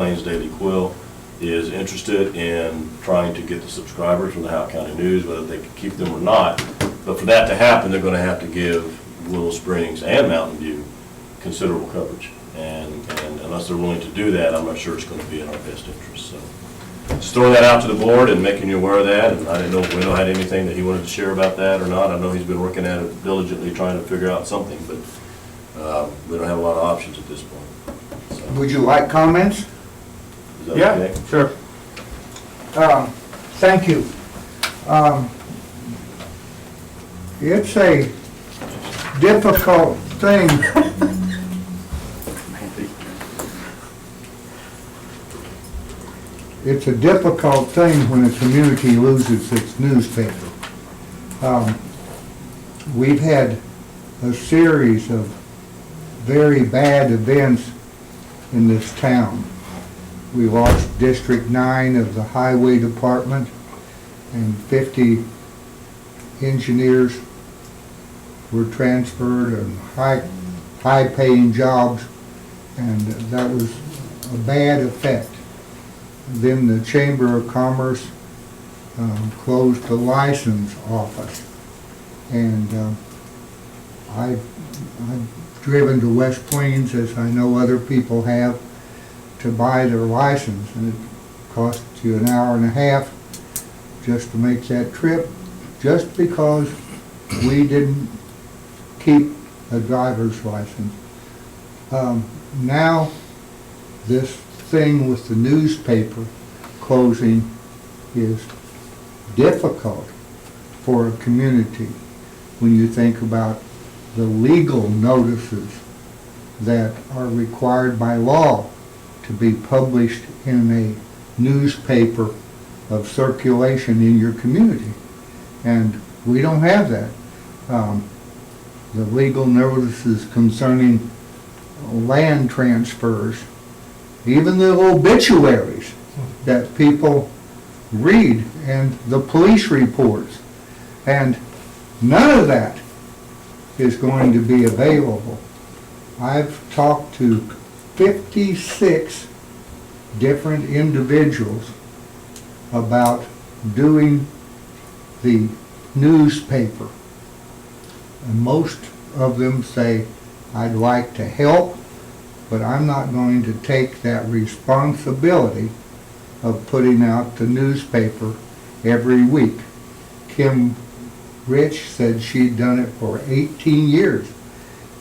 Plains Daily Quill is interested in trying to get the subscribers from the Howard County News, whether they can keep them or not. But for that to happen, they're going to have to give Willow Springs and Mountain View considerable coverage. And unless they're willing to do that, I'm not sure it's going to be in our best interest. So just throwing that out to the board and making you aware of that. And I didn't know if Wendell had anything that he wanted to share about that or not. I know he's been working at it diligently trying to figure out something, but we don't have a lot of options at this point. So, Would you like comments? is that Yeah, okay? sure. Thank you. It's a difficult thing. It's a difficult thing when a community loses its newspaper. We've had a series of very bad events in this town. We lost District 9 of the Highway Department, and 50 engineers were transferred and high-paying jobs, and that was a bad effect. Then the Chamber of Commerce closed the license office, and I've driven to West Plains, as I know other people have, to buy their license, and it costs you an hour and a half just to make that trip, just because we didn't keep a driver's license. Now, this thing with the newspaper closing is difficult for a community when you think about the legal notices that are required by law to be published in a newspaper of circulation in your community. And we don't have that. The legal notices concerning land transfers, even the obituaries that people read, and the police reports. And none of that is going to be available. I've talked to 56 different individuals about doing the newspaper. And most of them say, I'd like to help, but I'm not going to take that responsibility of putting out the newspaper every week. Kim Rich said she'd done it for 18 years,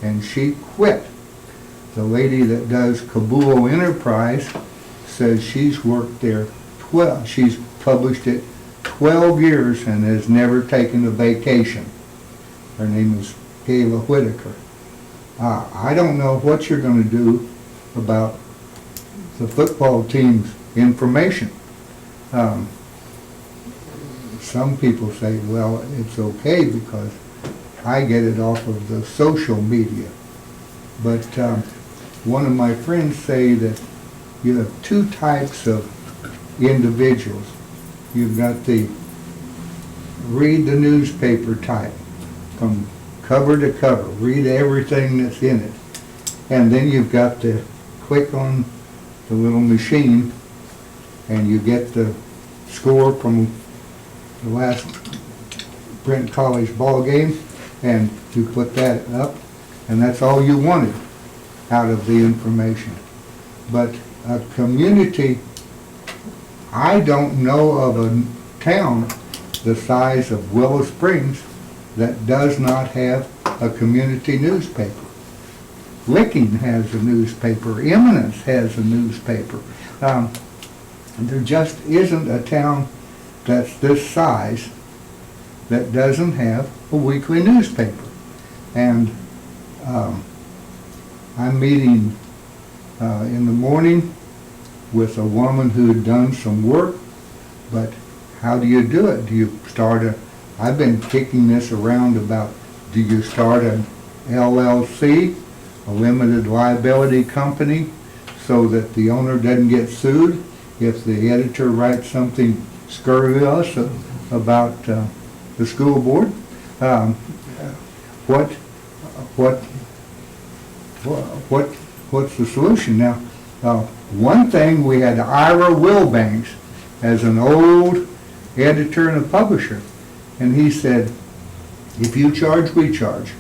and she quit. The lady that does Kabul Enterprise says she's worked there she's published it 12 years and has never taken a vacation. Her name is Gayla Whitaker. I don't know what you're going to do about the football team's information. Some people say, well, it's okay because I get it off of the social media. But one of my friends say that you have two types of individuals. You've got the read the newspaper type, from cover to cover, read everything that's in it. And then you've got to click on the little machine and you get the score from the last Brent College ball game, and you put that up, and that's all you wanted out of the information. But a community, I don't know of a town the size of Willow Springs that does not have a community newspaper. Licking has a newspaper. Eminence has a newspaper. There just isn't a town that's this size that doesn't have a weekly newspaper. And I'm meeting in the morning with a woman who had done some work, but how do you do it? Do you start I've been kicking this around about, do you start an LLC, a limited liability company, so that the owner doesn't get sued if the editor writes something scurrilous about the school board? What's the solution now? one thing, we had Ira Wilbanks as an old editor and a publisher, and he said, if you charge, we charge.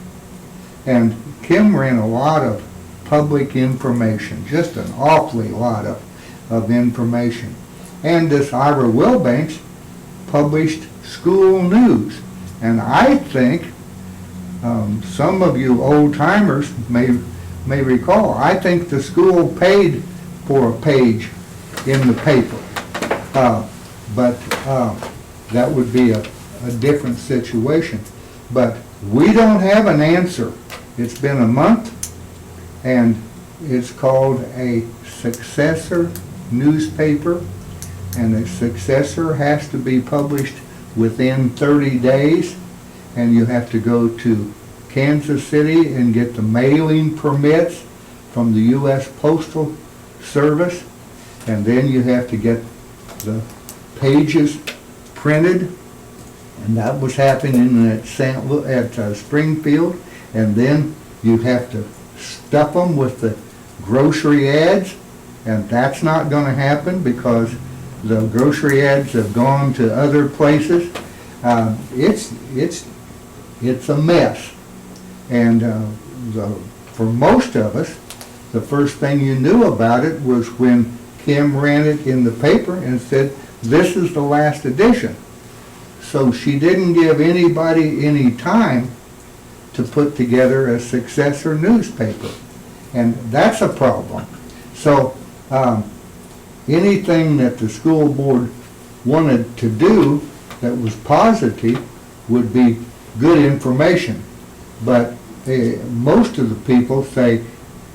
And Kim ran a lot of public information, just an awfully lot of information. And this Ira Wilbanks published school news. And I think some of you old timers may recall, I think the school paid for a page in the paper. But that would be a different situation. But we don't have an answer. It's been a month, and it's called a successor newspaper, and a successor has to be published within 30 days, and you have to go to Kansas City and get the mailing permits from the U.S. Postal Service, and then you have to get the pages printed, and that was happening at Springfield, and then you have to stuff them with the grocery ads, and that's not going to happen because the grocery ads have gone to other places. It's a mess, and for most of us, the first thing you knew about it was when Kim ran it in the paper and said, this is the last edition. So she didn't give anybody any time to put together a successor newspaper. And that's a problem. So anything that the school board wanted to do that was positive would be good information. But most of the people say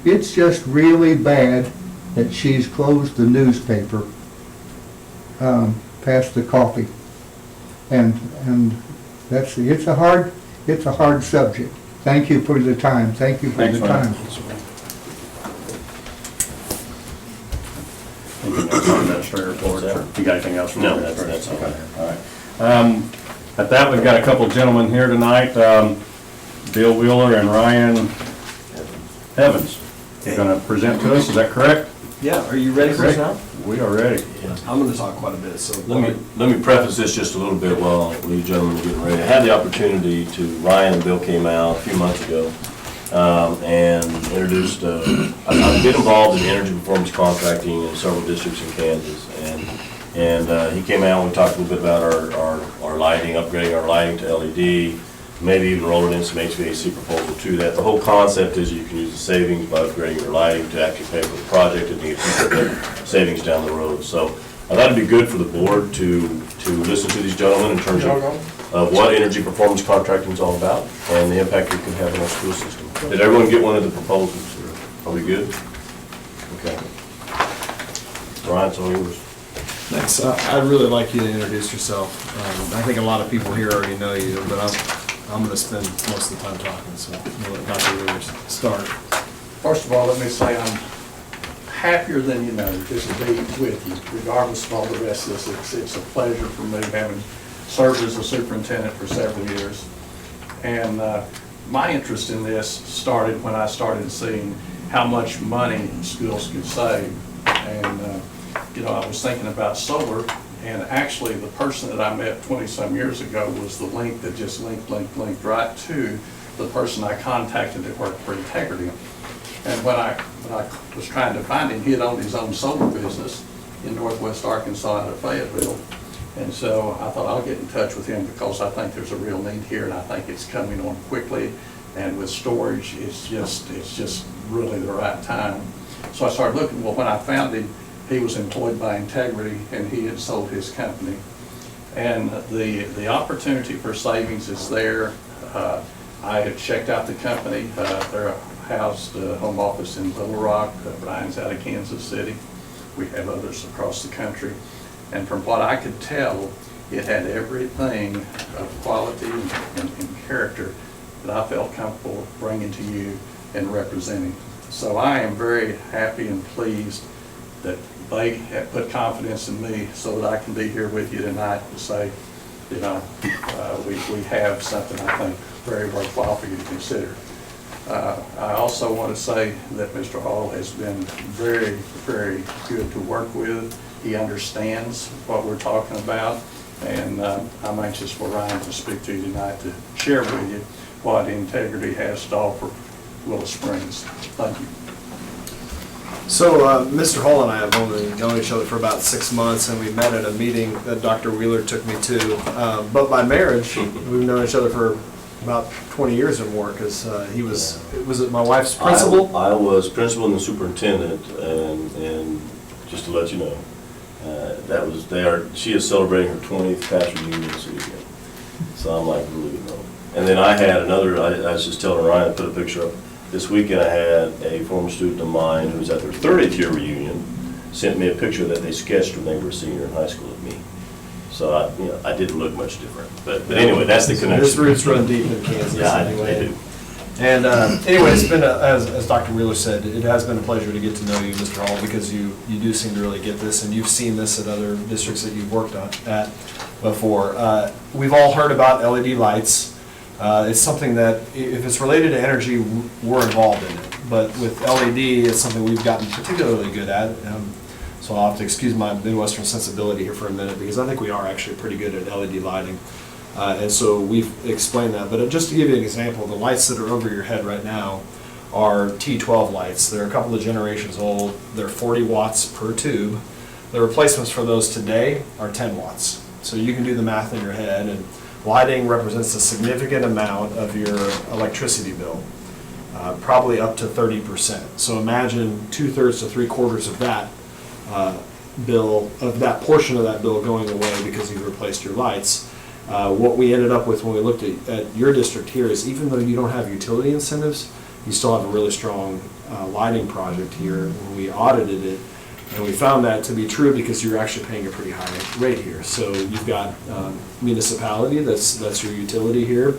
it's just really bad that she's closed the newspaper past the coffee. And it's a hard subject. Thank you for the time. Thank you for the time. Administrator report. You got anything else? No, that's all. Okay. All right. At that, we've got a couple gentlemen here tonight, Bill Wheeler and Ryan Evans. They're going to present to us. Is that correct? Yeah, are you ready for this now? We are ready. I'm going to talk quite a bit, so. Let me preface this just a little bit while you gentlemen are getting ready. I had the opportunity Ryan and Bill came out a few months ago and introduced, I've been involved in energy performance contracting in several districts in Kansas, and he came out and we talked a little bit about our lighting, upgrading our lighting to LED, maybe even rolling in some HVAC proposal to that. The whole concept is you can use the savings by upgrading your lighting to actually pay for the project and to get savings down the road. So I thought it'd be good for the board to listen to these gentlemen in terms of what energy performance contracting is all about and the impact it can have on our school system. Did everyone get one of the proposals? Are we good? Okay. Ryan, it's all yours. Thanks. I'd really like you to introduce yourself. I think a lot of people here already know you, but I'm going to spend most of the time talking, so I'll let Dr. Wheeler start. First of all, let me say I'm happier than you know just to be with you, regardless of all the rest of this. It's a pleasure for me having served as a superintendent for several years. And my interest in this started when I started seeing how much money schools could save. And I was thinking about solar, and actually the person that I met 20-some years ago was the link that just linked right to the person I contacted that worked for Integrity. And when I was trying to find him, he had owned his own solar business in northwest Arkansas out of Fayetteville. And so I thought I'll get in touch with him because I think there's a real need here, and I think it's coming on quickly. And with storage, it's just really the right time. So I started looking. Well, when I found him, he was employed by Integrity, and he had sold his company. And the opportunity for savings is there. I had checked out the company. They're housed home office in Little Rock. Brian's out of Kansas City. We have others across the country. And from what I could tell, it had everything of quality and character that I felt comfortable bringing to you and representing. So I am very happy and pleased that they have put confidence in me so that I can be here with you tonight to say, we have something I think very worthwhile for you to consider. I also want to say that Mr. Hall has been very, very good to work with. He understands what we're talking about, and I'm anxious for Ryan to speak to you tonight to share with you what Integrity has to offer Willow Springs. Thank you. So, Mr. Hall and I have only known each other for about 6 months, and we met at a meeting that Dr. Wheeler took me to. But by marriage, we've known each other for about 20 years or more, because was it my wife's principal? I was principal and the superintendent, and just to let you know, she is celebrating her 20th pastor union this weekend. So I'm like, really good. And then I had another, I was just telling Ryan, I put a picture up. This weekend I had a former student of mine who was at their 30th year reunion, sent me a picture that they sketched when they were a senior in high school of me. So I didn't look much different. But anyway, that's the connection. His roots run deep in Kansas. Yeah, anyway. they do. And anyway, it's been, as Dr. Wheeler said, it has been a pleasure to get to know you, Mr. Hall, because you do seem to really get this, and you've seen this at other districts that you've worked at before. We've all heard about LED lights. It's something that, if it's related to energy, we're involved in it. But with LED, it's something we've gotten particularly good at. So I'll have to excuse my Midwestern sensibility here for a minute, because I think we are actually pretty good at LED lighting. And so we've explained that. But just to give you an example, the lights that are over your head right now are T12 lights. They're a couple of generations old. They're 40 watts per tube. The replacements for those today are 10 watts. So you can do the math in your head, and lighting represents a significant amount of your electricity bill, probably up to 30%. So imagine 2/3 to 3/4 of that bill, of that portion of that bill going away because you've replaced your lights. What we ended up with when we looked at your district here is, even though you don't have utility incentives, you still have a really strong lighting project here. When we audited it, and we found that to be true because you're actually paying a pretty high rate here. So you've got municipality, that's your utility here.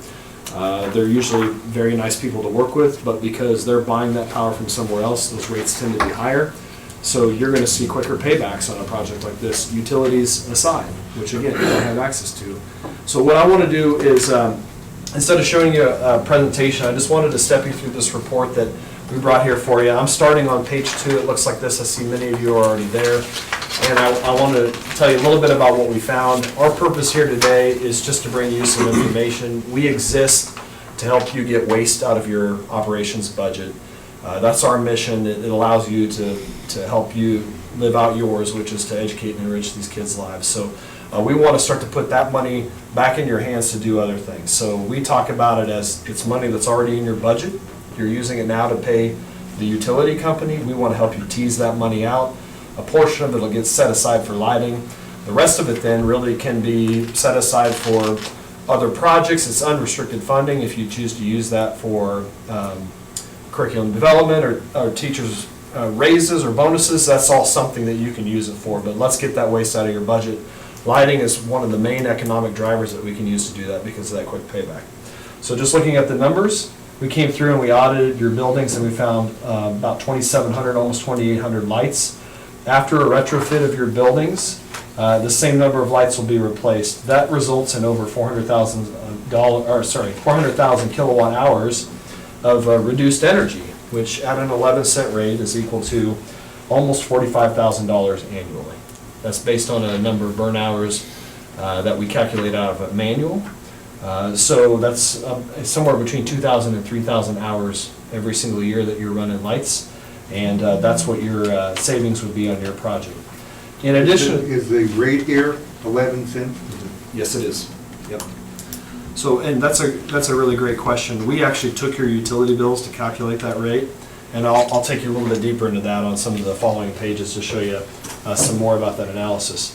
They're usually very nice people to work with, but because they're buying that power from somewhere else, those rates tend to be higher. So you're going to see quicker paybacks on a project like this, utilities aside, which again, you don't have access to. So what I want to do is, instead of showing you a presentation, I just wanted to step you through this report that we brought here for you. I'm starting on page 2. It looks like this. I see many of you are already there. And I want to tell you a little bit about what we found. Our purpose here today is just to bring you some information. We exist to help you get waste out of your operations budget. That's our mission. It allows you to help you live out yours, which is to educate and enrich these kids' lives. So we want to start to put that money back in your hands to do other things. So we talk about it as it's money that's already in your budget. You're using it now to pay the utility company. We want to help you tease that money out. A portion of it will get set aside for lighting. The rest of it then really can be set aside for other projects. It's unrestricted funding if you choose to use that for curriculum development or teachers' raises or bonuses. That's all something that you can use it for. But let's get that waste out of your budget. Lighting is one of the main economic drivers that we can use to do that because of that quick payback. So just looking at the numbers, we came through and we audited your buildings, and we found about 2,700, almost 2,800 lights. After a retrofit of your buildings, the same number of lights will be replaced. That results in over 400,000 kilowatt hours of reduced energy, which at an 11-cent rate is equal to almost $45,000 annually. That's based on a number of burn hours that we calculate out of a manual. So that's somewhere between 2,000 and 3,000 hours every single year that you're running lights, and that's what your savings would be on your project. In addition, Is the rate here 11 cents? yes, it is. Yep. So, and that's a really great question. We actually took your utility bills to calculate that rate, and I'll take you a little bit deeper into that on some of the following pages to show you some more about that analysis.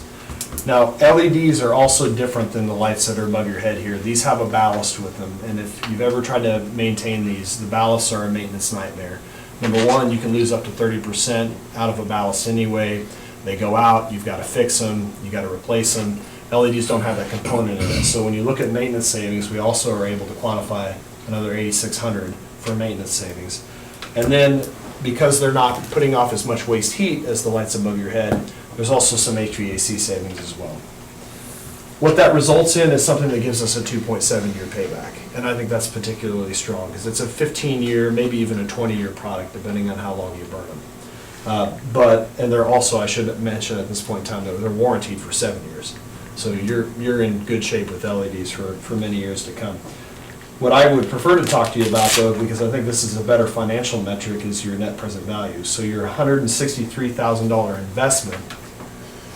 Now, LEDs are also different than the lights that are above your head here. These have a ballast with them, and if you've ever tried to maintain these, the ballasts are a maintenance nightmare. Number one, you can lose up to 30% out of a ballast anyway. They go out, you've got to fix them, you got to replace them. LEDs don't have that component in it. So when you look at maintenance savings, we also are able to quantify another $8,600 for maintenance savings. And then, because they're not putting off as much waste heat as the lights above your head, there's also some HVAC savings as well. What that results in is something that gives us a 2.7-year payback. And I think that's particularly strong, because it's a 15-year, maybe even a 20-year product, depending on how long you burn them. And they're also, I should mention at this point in time, they're warranted for 7 years. So you're in good shape with LEDs for many years to come. What I would prefer to talk to you about, though, because I think this is a better financial metric, is your net present value. So your $163,000 investment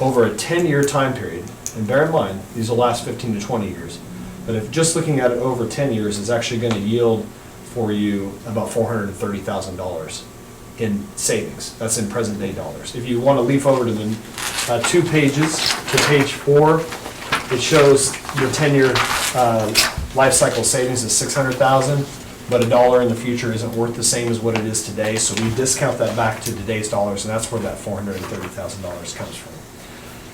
over a 10-year time period, and bear in mind, these will last 15 to 20 years, but if just looking at it over 10 years is actually going to yield for you about $430,000 in savings. That's in present day dollars. If you want to leaf over to the 2 pages, to page 4, it shows your 10-year life cycle savings is $600,000, but $1 in the future isn't worth the same as what it is today, so we discount that back to today's dollars, and that's where that $430,000 comes from.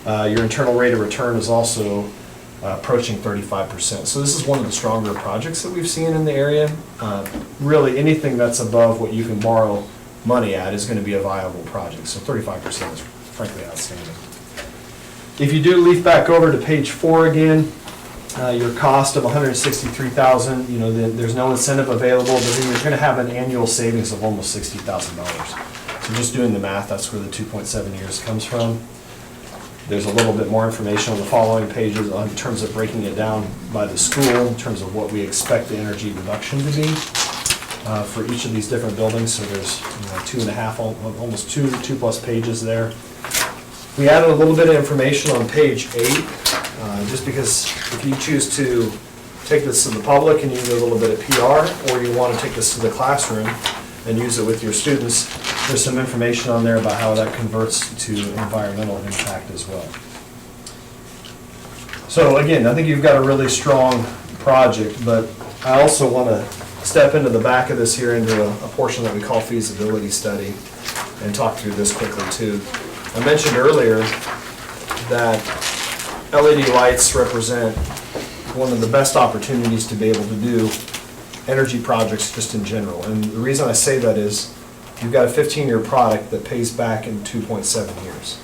Your internal rate of return is also approaching 35%. So this is one of the stronger projects that we've seen in the area. Really, anything that's above what you can borrow money at is going to be a viable project. So 35% is frankly outstanding. If you do leaf back over to page 4 again, your cost of $163,000, you know, there's no incentive available, but then you're going to have an annual savings of almost $60,000. So just doing the math, that's where the 2.7 years comes from. There's a little bit more information on the following pages in terms of breaking it down by the school, in terms of what we expect the energy reduction to be for each of these different buildings. So there's 2.5, almost two plus pages there. We added a little bit of information on page 8, just because if you choose to take this to the public and use a little bit of PR, or you want to take this to the classroom and use it with your students, there's some information on there about how that converts to environmental impact as well. So again, I think you've got a really strong project, but I also want to step into the back of this here into a portion that we call feasibility study and talk through this quickly too. I mentioned earlier that LED lights represent one of the best opportunities to be able to do energy projects just in general. And the reason I say that is you've got a 15-year product that pays back in 2.7 years.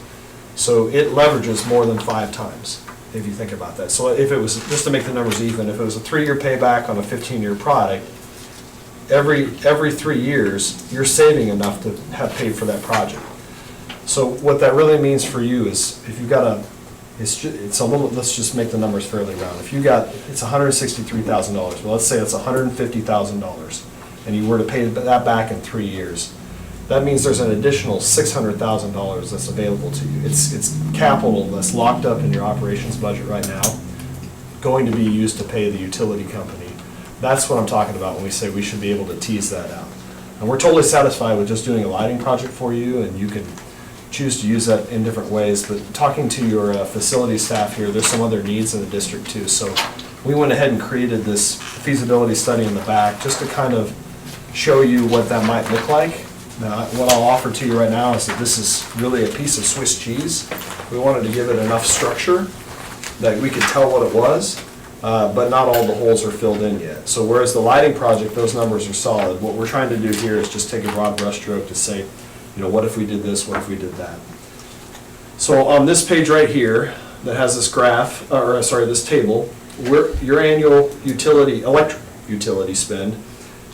So it leverages more than 5 times, if you think about that. So if it was, just to make the numbers even, if it was a 3-year payback on a 15-year product, every 3 years, you're saving enough to have paid for that project. So what that really means for you is, if you've got it's a little, let's just make the numbers fairly round. If you got, it's $163,000, well, let's say it's $150,000, and you were to pay that back in 3 years, that means there's an additional $600,000 that's available to you. It's capital that's locked up in your operations budget right now, going to be used to pay the utility company. That's what I'm talking about when we say we should be able to tease that out. And we're totally satisfied with just doing a lighting project for you, and you can choose to use that in different ways, but talking to your facility staff here, there's some other needs in the district too. So we went ahead and created this feasibility study in the back just to kind of show you what that might look like. Now, what I'll offer to you right now is that this is really a piece of Swiss cheese. We wanted to give it enough structure that we could tell what it was, but not all the holes are filled in yet. So whereas the lighting project, those numbers are solid, what we're trying to do here is just take a broad brush stroke to say, you know, what if we did this, what if we did that? So on this page right here, that has this graph, or sorry, this table, your annual electric utility spend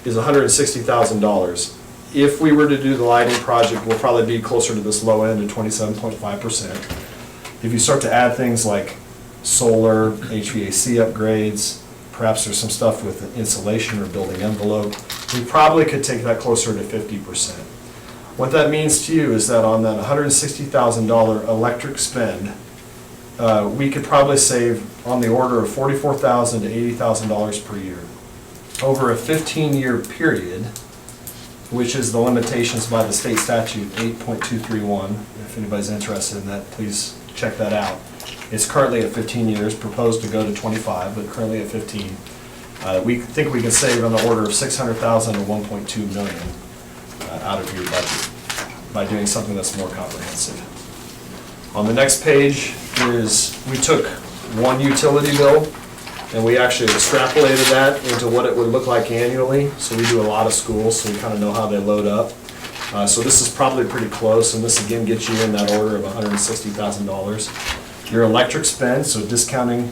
is $160,000. If we were to do the lighting project, we'll probably be closer to this low end of 27.5%. If you start to add things like solar, HVAC upgrades, perhaps there's some stuff with insulation or building envelope, we probably could take that closer to 50%. What that means to you is that on that $160,000 electric spend, we could probably save on the order of $44,000 to $80,000 per year. Over a 15-year period, which is the limitations by the state statute 8.231. If anybody's interested in that, please check that out. It's currently at 15 years, proposed to go to 25, but currently at 15. We think we can save on the order of $600,000 to $1.2 million out of your budget by doing something that's more comprehensive. On the next page is, we took one utility bill and we actually extrapolated that into what it would look like annually. So we do a lot of schools, so we kind of know how they load up. So this is probably pretty close, and this again gets you in that order of $160,000. Your electric spend, so discounting,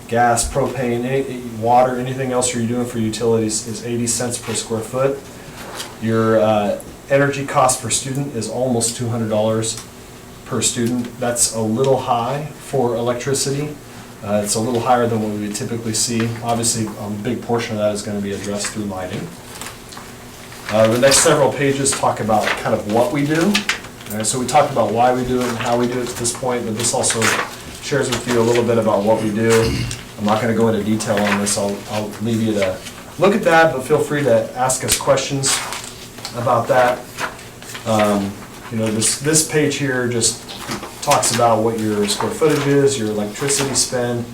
gas, propane, water, anything else you're doing for utilities is 80 cents per square foot. Your energy cost per student is almost $200 per student. That's a little high for electricity. It's a little higher than what we would typically see. Obviously, a big portion of that is going to be addressed through lighting. The next several pages talk about kind of what we do. So we talked about why we do it and how we do it to this point, but this also shares with you a little bit about what we do. I'm not going to go into detail on this. I'll leave you to look at that, but feel free to ask us questions about that. This page here just talks about what your square footage is, your electricity spend.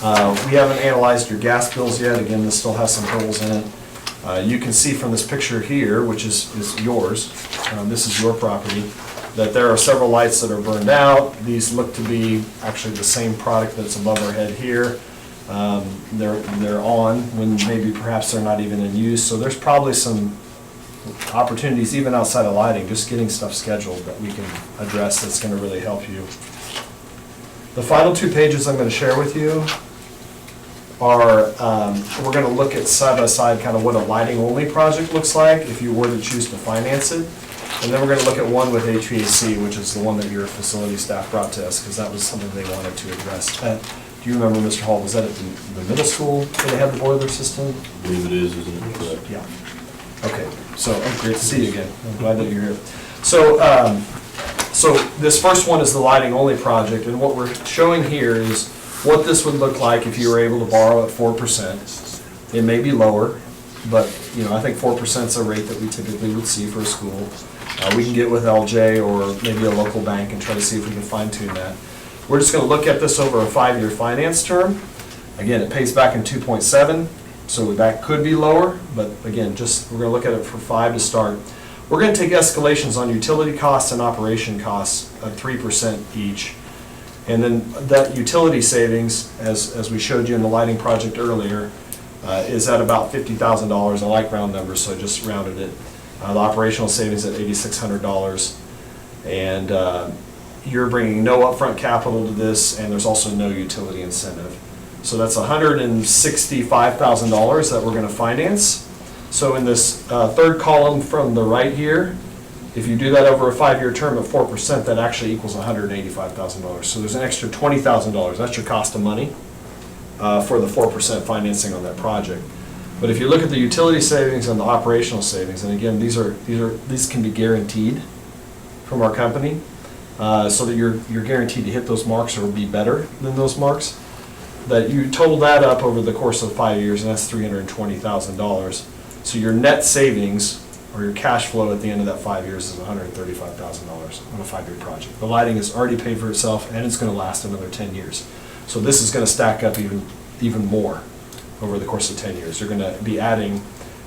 We haven't analyzed your gas bills yet. Again, this still has some holes in it. You can see from this picture here, which is yours, this is your property, that there are several lights that are burned out. These look to be actually the same product that's above our head here. They're on when maybe perhaps they're not even in use. So there's probably some opportunities even outside of lighting, just getting stuff scheduled that we can address that's going to really help you. The final 2 pages I'm going to share with you are, we're going to look at side by side kind of what a lighting only project looks like if you were to choose to finance it. And then we're going to look at one with HVAC, which is the one that your facility staff brought to us because that was something they wanted to address. Do you remember, Mr. Hall, was that at the middle school where they had the boiler system? I believe it is, isn't it? Correct. Yeah. Okay, so great to see you again. I'm glad that you're here. So, so this first one is the lighting only project, and what we're showing here is what this would look like if you were able to borrow at 4%. It may be lower, but I think 4% is a rate that we typically would see for a school. We can get with LJ or maybe a local bank and try to see if we can fine tune that. We're just going to look at this over a 5-year finance term. Again, it pays back in 2.7, so that could be lower, but again, we're going to look at it for 5 to start. We're going to take escalations on utility costs and operation costs of 3% each. And then that utility savings, as we showed you in the lighting project earlier, is at about $50,000. I like round numbers, so I just rounded it. The operational savings at $8,600. And you're bringing no upfront capital to this, and there's also no utility incentive. So that's $165,000 that we're going to finance. So in this third column from the right here, if you do that over a 5-year term at 4%, that actually equals $185,000. So there's an extra $20,000. That's your cost of money for the 4% financing on that project. But if you look at the utility savings and the operational savings, and again, these can be guaranteed from our company, so that you're guaranteed to hit those marks or be better than those marks. That you total that up over the course of 5 years, and that's $320,000. So your net savings or your cash flow at the end of that 5 years is $135,000 on a 5-year project. The lighting is already paid for itself, and it's going to last another 10 years. So this is going to stack up even more over the course of 10 years. You're going to be adding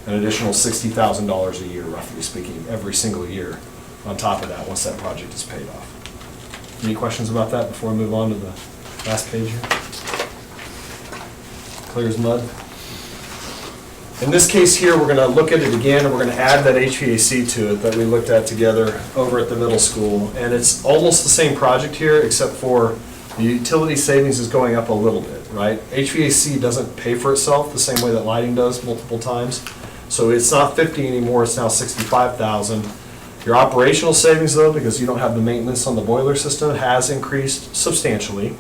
an additional $60,000 a year, roughly speaking, every single year on top of that once that project is paid off. Any questions about that before we move on to the last page here? Clear as mud. In this case here, we're going to look at it again, and we're going to add that HVAC to it that we looked at together over at the middle school. And it's almost the same project here, except for the utility savings is going up a little bit, right? HVAC doesn't pay for itself the same way that lighting does multiple times. So it's not 50 anymore, it's now 65,000. Your operational savings though, because you don't have the maintenance on the boiler system, has increased substantially.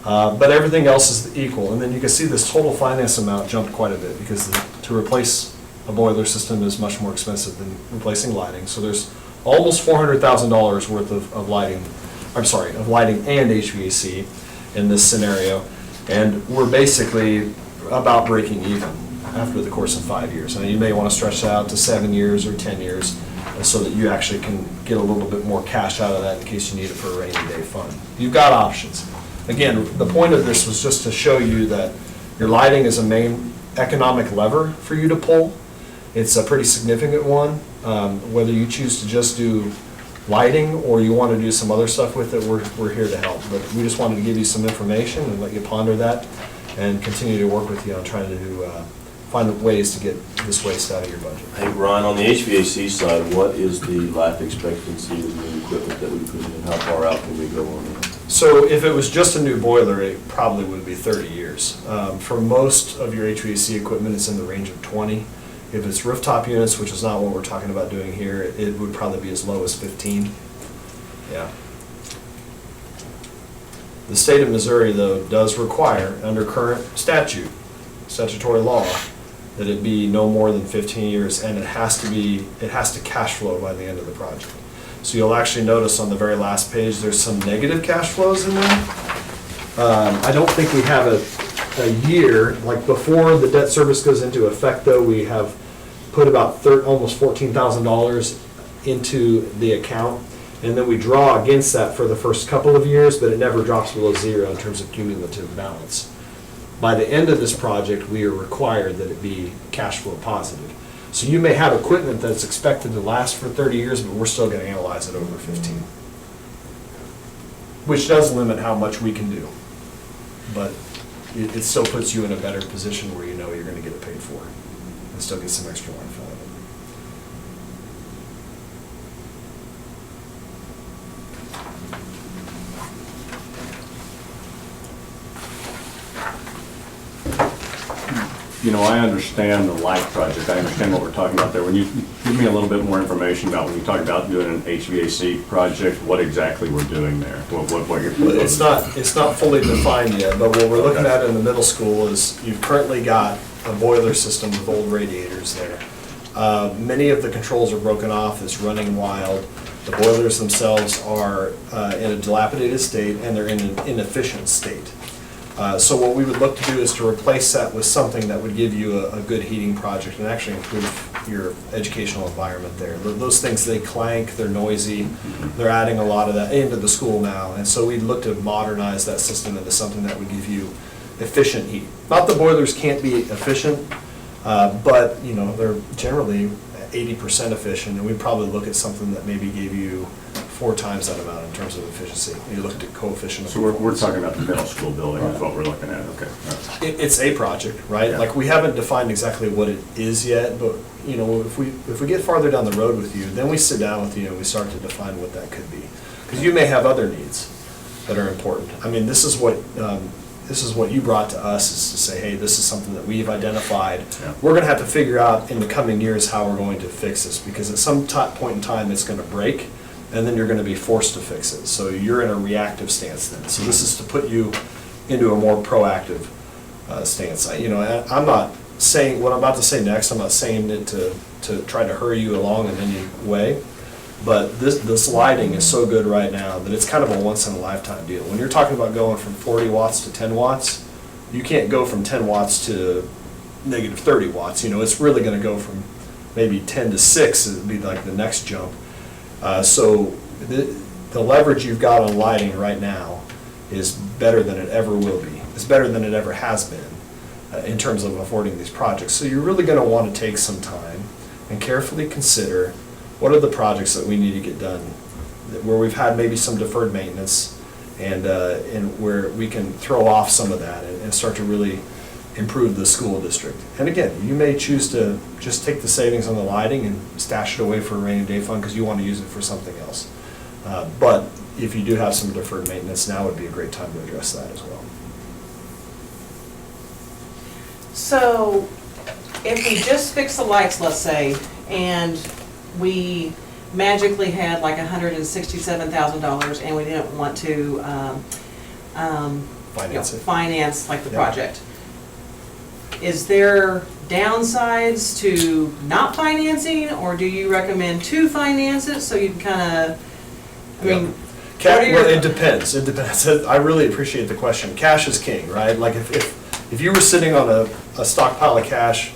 But everything else is equal. And then you can see this total finance amount jumped quite a bit because to replace a boiler system is much more expensive than replacing lighting. So there's almost $400,000 worth of lighting and HVAC in this scenario. And we're basically about breaking even after the course of 5 years. And you may want to stretch that out to 7 years or 10 years so that you actually can get a little bit more cash out of that in case you need it for a rainy day fund. You've got options. Again, the point of this was just to show you that your lighting is a main economic lever for you to pull. It's a pretty significant one. Whether you choose to just do lighting or you want to do some other stuff with it, we're here to help. But we just wanted to give you some information and let you ponder that and continue to work with you on trying to find ways to get this waste out of your budget. Hey, Ryan, on the HVAC side, what is the life expectancy of the new equipment that we put in? How far out can we go on that? So if it was just a new boiler, it probably would be 30 years. For most of your HVAC equipment, it's in the range of 20. If it's rooftop units, which is not what we're talking about doing here, it would probably be as low as 15. Yeah. The state of Missouri, though, does require, under current statutory law, that it be no more than 15 years, and it has to cash flow by the end of the project. So you'll actually notice on the very last page, there's some negative cash flows in there. I don't think we have a year, like before the debt service goes into effect, though, we have put about almost $14,000 into the account, and then we draw against that for the first couple of years, but it never drops below zero in terms of cumulative balance. By the end of this project, we are required that it be cash flow positive. So you may have equipment that's expected to last for 30 years, but we're still going to analyze it over 15. Which does limit how much we can do. But it still puts you in a better position where you know you're going to get it paid for and still get some extra life out of it. You know, I understand the light project, I understand what we're talking about there. When you give me a little bit more information about when you talk about doing an HVAC project, what exactly we're doing there? What you're Well, it's not fully defined yet, but what we're looking at in the middle school is you've currently got a boiler system with old radiators there. Many of the controls are broken off, it's running wild. The boilers themselves are in a dilapidated state and they're in an inefficient state. So what we would look to do is to replace that with something that would give you a good heating project and actually improve your educational environment there. Those things, they clank, they're noisy, they're adding a lot of that into the school now. And so we'd look to modernize that system into something that would give you efficient heat. Not the boilers can't be efficient, but you know, they're generally 80% efficient, and we'd probably look at something that maybe gave you 4 times that amount in terms of efficiency. You looked at coefficient of So we're performance. talking about the middle school building is what we're looking at, okay. All right. It's a project, right? Yeah. Like, we haven't defined exactly what it is yet, but, you know, if we get farther down the road with you, then we sit down with you and we start to define what that could be. Because you may have other needs that are important. I mean, this is what you brought to us, is to say, hey, this is something that we've identified. Yeah. We're gonna have to figure out in the coming years how we're going to fix this, because at some point in time, it's gonna break, and then you're gonna be forced to fix it. So you're in a reactive stance then. So this is to put you into a more proactive stance. I'm not saying, what I'm about to say next, I'm not saying it to try to hurry you along in any way, but this lighting is so good right now that it's kind of a once-in-a-lifetime deal. When you're talking about going from 40 watts to 10 watts, you can't go from 10 watts to negative 30 watts. You know, it's really gonna go from maybe 10 to 6, it'd be like the next jump. So the leverage you've got on lighting right now is better than it ever will be. It's better than it ever has been in terms of affording these projects. So you're really going to want to take some time and carefully consider what are the projects that we need to get done, where we've had maybe some deferred maintenance, and where we can throw off some of that and start to really improve the school district. And again, you may choose to just take the savings on the lighting and stash it away for a rainy day fund because you want to use it for something else. But if you do have some deferred maintenance, now would be a great time to address that as well. So if we just fix the lights, let's say, and we magically had like $167,000 and we didn't want to finance like the Yeah. project, is there downsides to not financing, or do you recommend to finance it so you can kind of, I mean, what are your- Well, it depends. It depends. I really appreciate the question. Cash is king, right? Like if you were sitting on a stockpile of cash,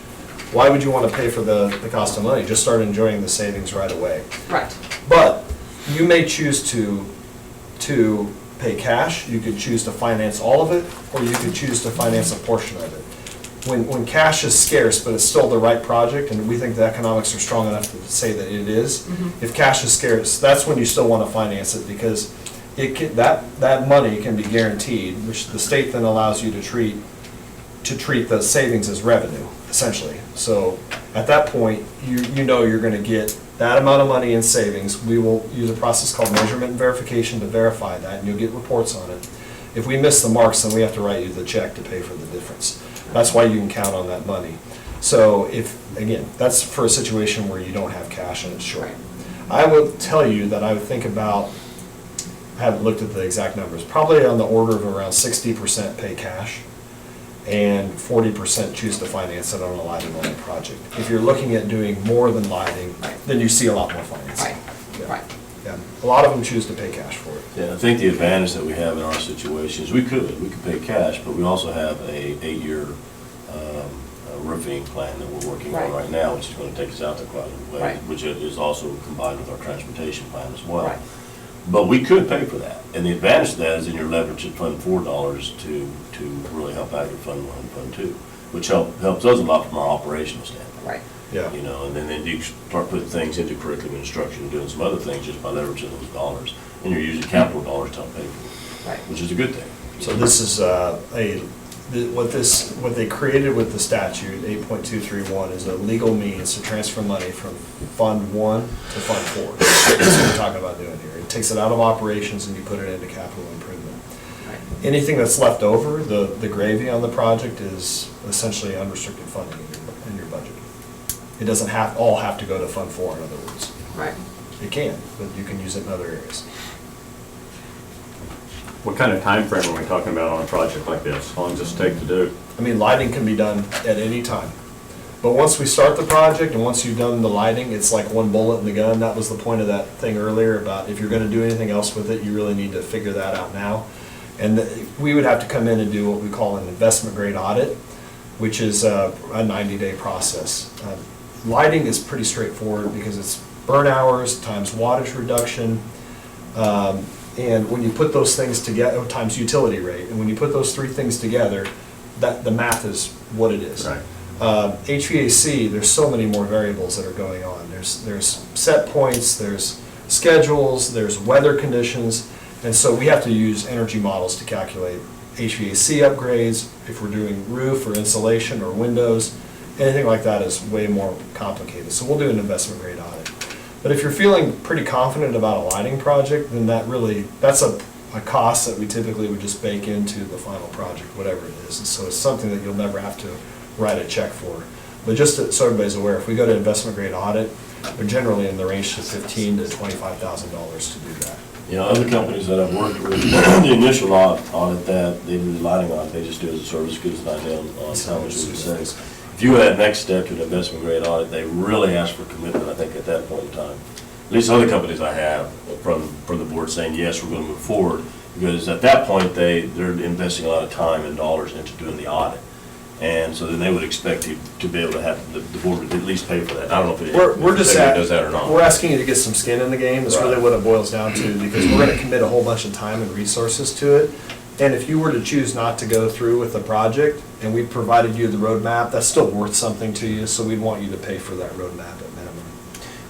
why would you want to pay for the cost of money? Just start enjoying the savings right away. right, But you may choose to pay cash. You could choose to finance all of it, or you could choose to finance a portion of it. When cash is scarce, but it's still the right project, and we think the economics are strong enough to say that it is, if cash is scarce, that's when you still want to finance it, because that money can be guaranteed, which the state then allows you to treat the savings as revenue, essentially. So at that point, you know you're going to get that amount of money in savings, we will use a process called measurement and verification to verify that, and you'll get reports on it. If we miss the marks, then we have to write you the check to pay for the difference. That's why you can count on that money. So if, again, that's for a situation where you don't have cash and it's short. I will tell you that I would think about, I haven't looked at the exact numbers, probably on the order of around 60% pay cash and 40% choose to finance it on a lighting only project. If you're looking at doing more than lighting, then you see a lot more financing. Yeah. Right. Yeah, a lot of them choose to pay cash for it. Yeah, I think the advantage that we have in our situation is we could pay cash, but we also have a 8-year roofing plan that we're working on Right. right now, which is gonna take us out to quite a way, Right. which is also combined with our transportation plan as well. Right. But we could pay for that, and the advantage of that is in your leverage at Fund 4 dollars to really help out your Fund 1 and Fund 2, which helps us a lot from our operational standpoint. Right. Yeah. You know, and then you start putting things into curriculum instruction and doing some other things just by leveraging those dollars. And you're using capital dollars to help pay for it, Right. which is a good thing. So this is what they created with the statute, 8.231, is a legal means to transfer money from Fund 1 to Fund 4. That's what we're talking about doing here. It takes it out of operations and you put it into capital improvement. Right. Anything that's left over, the gravy on the project, is essentially unrestricted funding in your budget. It doesn't all have to go to Fund 4, in other words. Right. It can, but you can use it in other areas. What kind of time frame are we talking about on a project like this? How long does this take to do? I mean, lighting can be done at any time. But once we start the project and once you've done the lighting, it's like one bullet in the gun. That was the point of that thing earlier about if you're gonna do anything else with it, you really need to figure that out now. And we would have to come in and do what we call an investment grade audit, which is a 90-day process. Lighting is pretty straightforward because it's burn hours times wattage reduction. And when you put those things together, times utility rate, and when you put those three things together, the math is what it is. Right. HVAC, there's so many more variables that are going on. There's set points, there's schedules, there's weather conditions, and so we have to use energy models to calculate HVAC upgrades, if we're doing roof or insulation or windows, anything like that is way more complicated. So we'll do an investment grade audit. But if you're feeling pretty confident about a lighting project, then that's a cost that we typically would just bake into the final project, whatever it is. And so it's something that you'll never have to write a check for. But just so everybody's aware, if we go to investment grade audit, we're generally in the range of $15,000 to $25,000 to do that. You know, other companies that I've worked with, the initial audit that they do the lighting audit, they just do as a service, goods and idea on how much we say. If you go that next step to an investment grade audit, they really ask for commitment, I think, at that point in time. At least other companies I have from the board saying, yes, we're going to move forward, because at that point, they're investing a lot of time and dollars into doing the audit. And so then they would expect you to be able to have, the board would at least pay for that. I don't know if it does that or not. We're asking you to get some skin in the game, is really Right. what it boils down to, because we're gonna commit a whole bunch of time and resources to it. And if you were to choose not to go through with the project, and we provided you the roadmap, that's still worth something to you, so we'd want you to pay for that roadmap at minimum.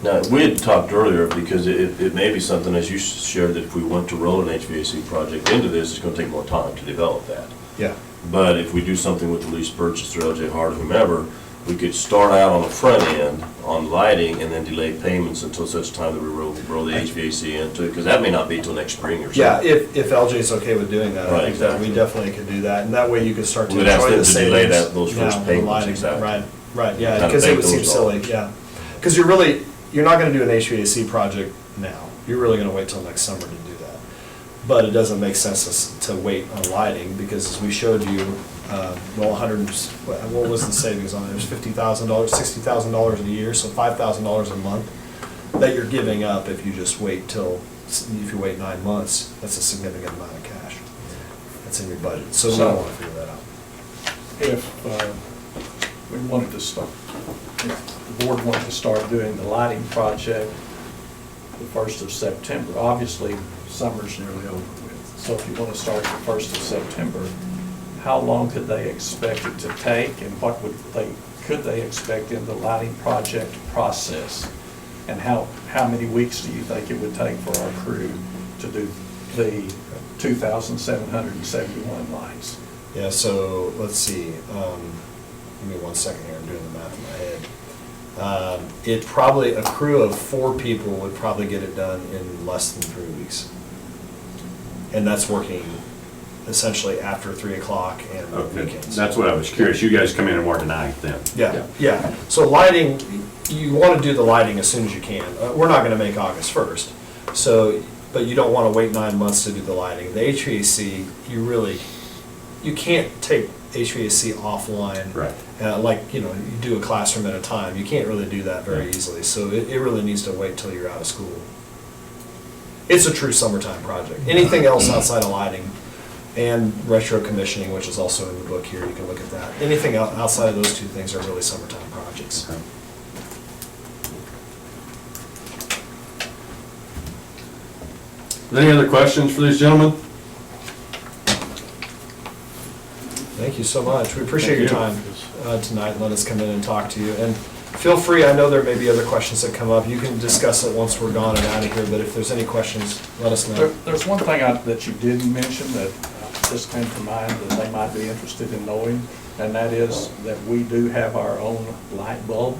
Now, we had talked earlier, because it may be something, as you shared, that if we want to roll an HVAC project into this, it's going to take more time to develop that. Yeah. But if we do something with the lease purchase through LJ Hart or whomever, we could start out on the front end on lighting and then delay payments until such time that we roll the HVAC into it, because that may not be till next spring or something. Yeah, if LJ's okay with doing that, I Right, think that we exactly. definitely could do that, and that way you could start to We'd ask enjoy them the to delay savings. those first now, the payments, lighting. exactly. Right, yeah, Kinda because it bank would seem those silly, dollars. yeah. Because you're not gonna do an HVAC project now, you're really gonna wait till next summer to do that. But it doesn't make sense to wait on lighting, because as we showed you, what was the savings on it? It was $50,000, $60,000 a year, so $5,000 a month that you're giving up if you just wait if you wait 9 months. That's a significant amount of cash that's in your budget, so we don't want to figure that out. If we wanted to start, if the board wanted to start doing the lighting project the 1st of September, obviously, summer's nearly over with. So if you want to start the 1st of September, how long could they expect it to take, and could they expect in the lighting project process? And how many weeks do you think it would take for our crew to do the 2,771 lights? Yeah, so let's see, give me 1 second here, I'm doing the math in my It probably, a crew of 4 people would probably get it done in less than 3 weeks. And that's working essentially after 3 o'clock and Okay, weekends. that's what I was curious. You guys come in and work tonight then? Yeah. So lighting, you want to do the lighting as soon as you can. We're not going to make August 1st. So, but you don't want to wait 9 months to do the lighting. The HVAC, you can't take HVAC offline. Right. Like, you do a classroom at a time. You can't really do that very easily. So it really needs to wait till you're out of school. It's a true summertime project. Anything else outside of lighting and retro commissioning, which is also in the book here, you can look at that. Anything outside of those 2 things are really summertime projects. Any other questions for these gentlemen? Thank you so much. We appreciate your Thank time tonight and let us come in and talk to you. And feel free, I know there may be other questions that come up. You can discuss it once we're gone and out of here, but if there's any questions, let us know. There's one thing that you didn't mention that just came to mind that they might be interested in knowing, and that is that we do have our own light bulb.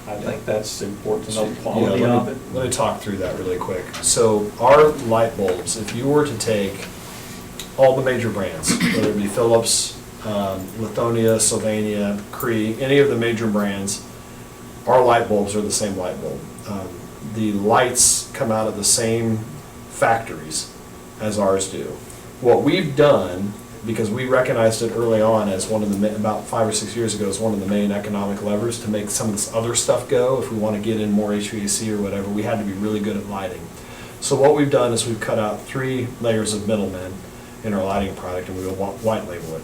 I think that's important to know the quality Yeah, of it. let me talk through that really quick. So our light bulbs, if you were to take all the major brands, whether it be Philips, Lithonia, Sylvania, Cree, any of the major brands, our light bulbs are the same light bulb. The lights come out of the same factories as ours do. What we've done, because we recognized it early on as one of the, about 5 or 6 years ago, as one of the main economic levers to make some of this other stuff go, if we want to get in more HVAC or whatever, we had to be really good at lighting. So what we've done is we've cut out 3 layers of middlemen in our lighting product, and we will white label it.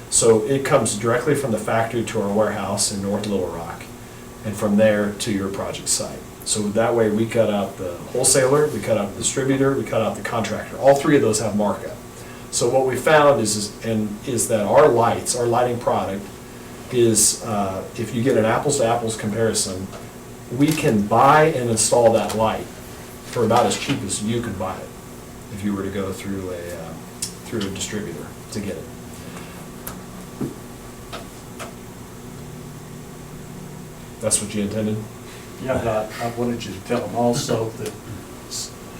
So it comes directly from the factory to our warehouse in North Little Rock, and from there to your project site. So that way we cut out the wholesaler, we cut out the distributor, we cut out the contractor. All 3 of those have markup. So what we found is that our lights, our lighting product is, if you get an apples to apples comparison, we can buy and install that light for about as cheap as you could buy it if you were to go through a distributor to get it. That's what you intended? Yeah, but I wanted you to tell them also that,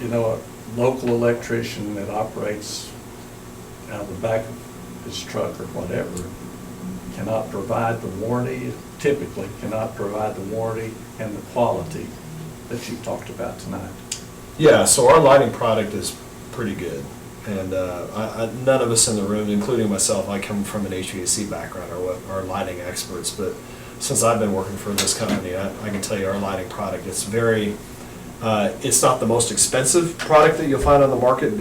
a local electrician that operates out of the back of his truck or whatever cannot provide the warranty, typically cannot provide the warranty and the quality that you talked about tonight. Yeah, so our lighting product is pretty good. And none of us in the room, including myself, I come from an HVAC background, or lighting experts, but since I've been working for this company, I can tell you our lighting product, it's it's not the most expensive product that you'll find on the market,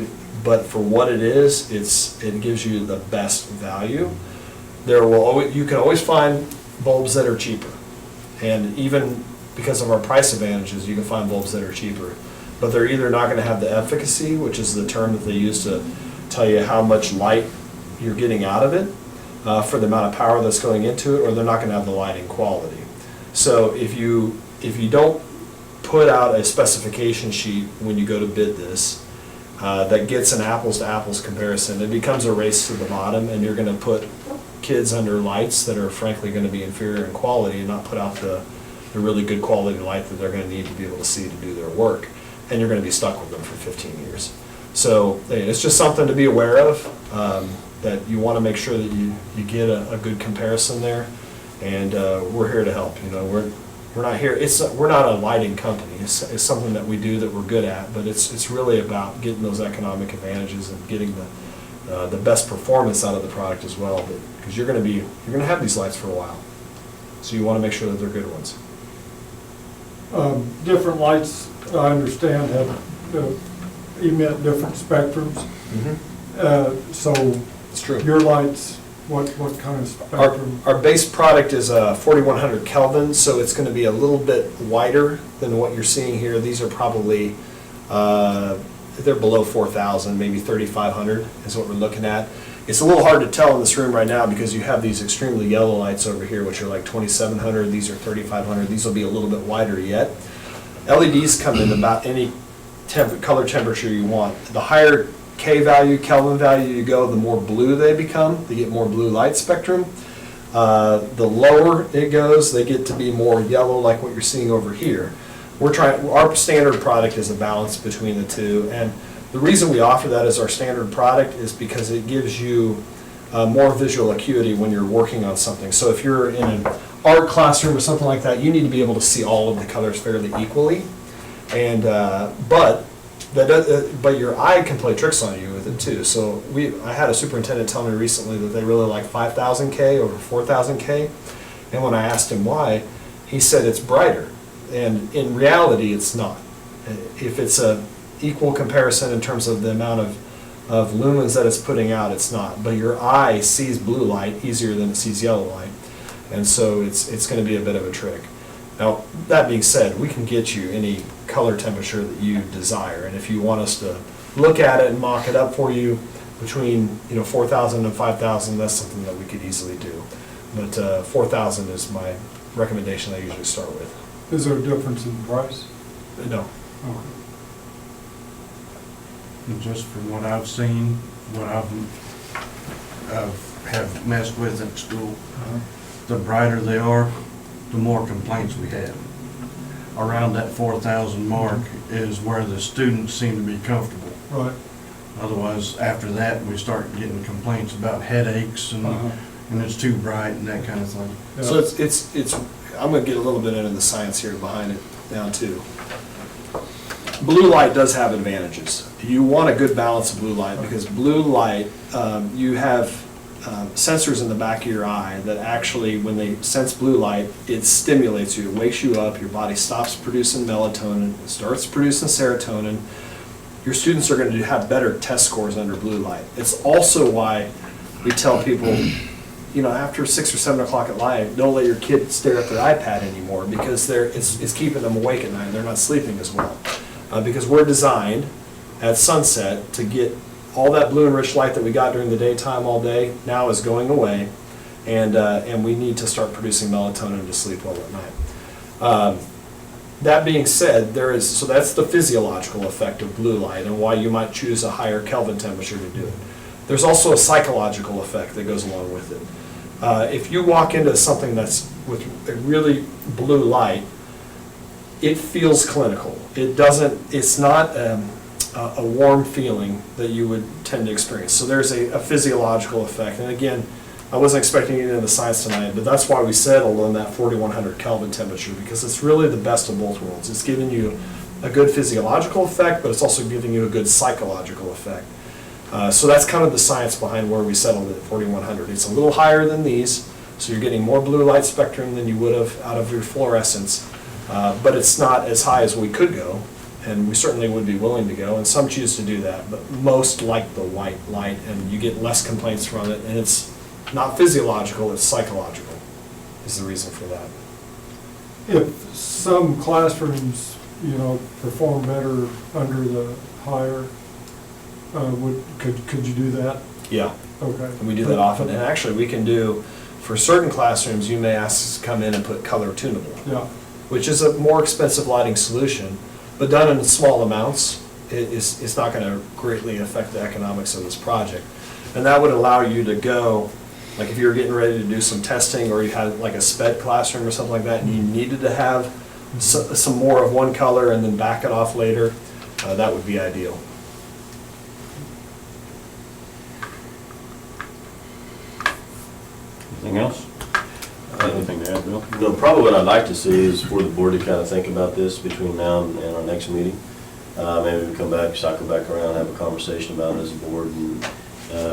but for what it is, it gives you the best value. You can always find bulbs that are cheaper, and even because of our price advantages, you can find bulbs that are cheaper. But they're either not going to have the efficacy, which is the term that they use to tell you how much light you're getting out of it for the amount of power that's going into it, or they're not going to have the lighting quality. So if you don't put out a specification sheet when you go to bid this that gets an apples to apples comparison, it becomes a race to the bottom, and you're going to put kids under lights that are frankly going to be inferior in quality and not put out the really good quality light that they're going to need to be able to see to do their work. And you're going to be stuck with them for 15 years. So it's just something to be aware of, that you want to make sure that you get a good comparison there. And we're here to help. We're not here. We're not a lighting company. It's something that we do that we're good at. But it's really about getting those economic advantages and getting the best performance out of the product as well. Because you're going to have these lights for a while. So you want to make sure that they're good ones. Different lights, I understand, emit different spectrums. So It's true. your lights, what kind of spectrum? Our base product is 4100 Kelvin, so it's going to be a little bit wider than what you're seeing here. These are probably, they're below 4,000, maybe 3,500 is what we're looking at. It's a little hard to tell in this room right now because you have these extremely yellow lights over here, which are like 2,700. These are 3,500. These will be a little bit wider yet. LEDs come in about any color temperature you want. The higher K value, Kelvin value you go, the more blue they become. They get more blue light spectrum. The lower it goes, they get to be more yellow like what you're seeing over here. Our standard product is a balance between the two, and the reason we offer that as our standard product is because it gives you more visual acuity when you're working on something. So if you're in an art classroom or something like that, you need to be able to see all of the colors fairly equally. And but your eye can play tricks on you with it too. So I had a superintendent tell me recently that they really like 5,000K over 4,000K, and when I asked him why, he said it's brighter, and in reality, it's not. If it's a equal comparison in terms of the amount of lumens that it's putting out, it's not. But your eye sees blue light easier than it sees yellow light, and so it's going to be a bit of a trick. Now, that being said, we can get you any color temperature that you desire, and if you want us to look at it and mock it up for you between 4,000 and 5,000, that's something that we could easily do. But 4,000 is my recommendation I usually start with. Is there a difference in price? No. Okay. And just from what I've seen, what I've have messed with at school, the brighter they are, the more complaints we have. Around that 4,000 mark is where the students seem to be comfortable. Right. Otherwise, after that, we start getting complaints about headaches and it's too bright and that kind of thing. Yeah. So it's I'm going to get a little bit into the science here behind it now too. Blue light does have advantages. You want a good balance of blue light because blue light, you have sensors in the back of your eye that actually, when they sense blue light, it stimulates you, it wakes you up, your body stops producing melatonin, it starts producing serotonin. Your students are going to have better test scores under blue light. It's also why we tell people, after 6 or 7 o'clock at night, don't let your kid stare at their iPad anymore because it's keeping them awake at night. They're not sleeping as well. Because we're designed at sunset to get all that blue and rich light that we got during the daytime all day now is going away, and we need to start producing melatonin to sleep well at night. That being said, so that's the physiological effect of blue light and why you might choose a higher Kelvin temperature to do it. There's also a psychological effect that goes along with it. If you walk into something that's with a really blue light, it feels clinical. It's not a warm feeling that you would tend to experience. So there's a physiological effect. And again, I wasn't expecting to get into the science tonight, but that's why we settled on that 4,100 Kelvin temperature, because it's really the best of both worlds. It's giving you a good physiological effect, but it's also giving you a good psychological effect. So that's kind of the science behind where we settled at 4,100. It's a little higher than these, so you're getting more blue light spectrum than you would have out of your fluorescence, but it's not as high as we could go, and we certainly would be willing to go, and some choose to do that, but most like the white light, and you get less complaints from it, and it's not physiological, it's psychological, is the reason for that. If some classrooms, perform better under the higher, could you do that? Yeah. Okay. And we do that often, and actually we can do, for certain classrooms, you may ask us to come in and put color tunable, Yeah. which is a more expensive lighting solution, but done in small amounts, it's not going to greatly affect the economics of this project. And that would allow you to go, like if you were getting ready to do some testing, or you had like a SPED classroom or something like that, and you needed to have some more of one color and then back it off later, that would be ideal. Anything else? Anything to add, Bill? No, probably what I'd like to see is for the board to kind of think about this between now and our next meeting. Maybe we come back, cycle back around, have a conversation about it as a board, and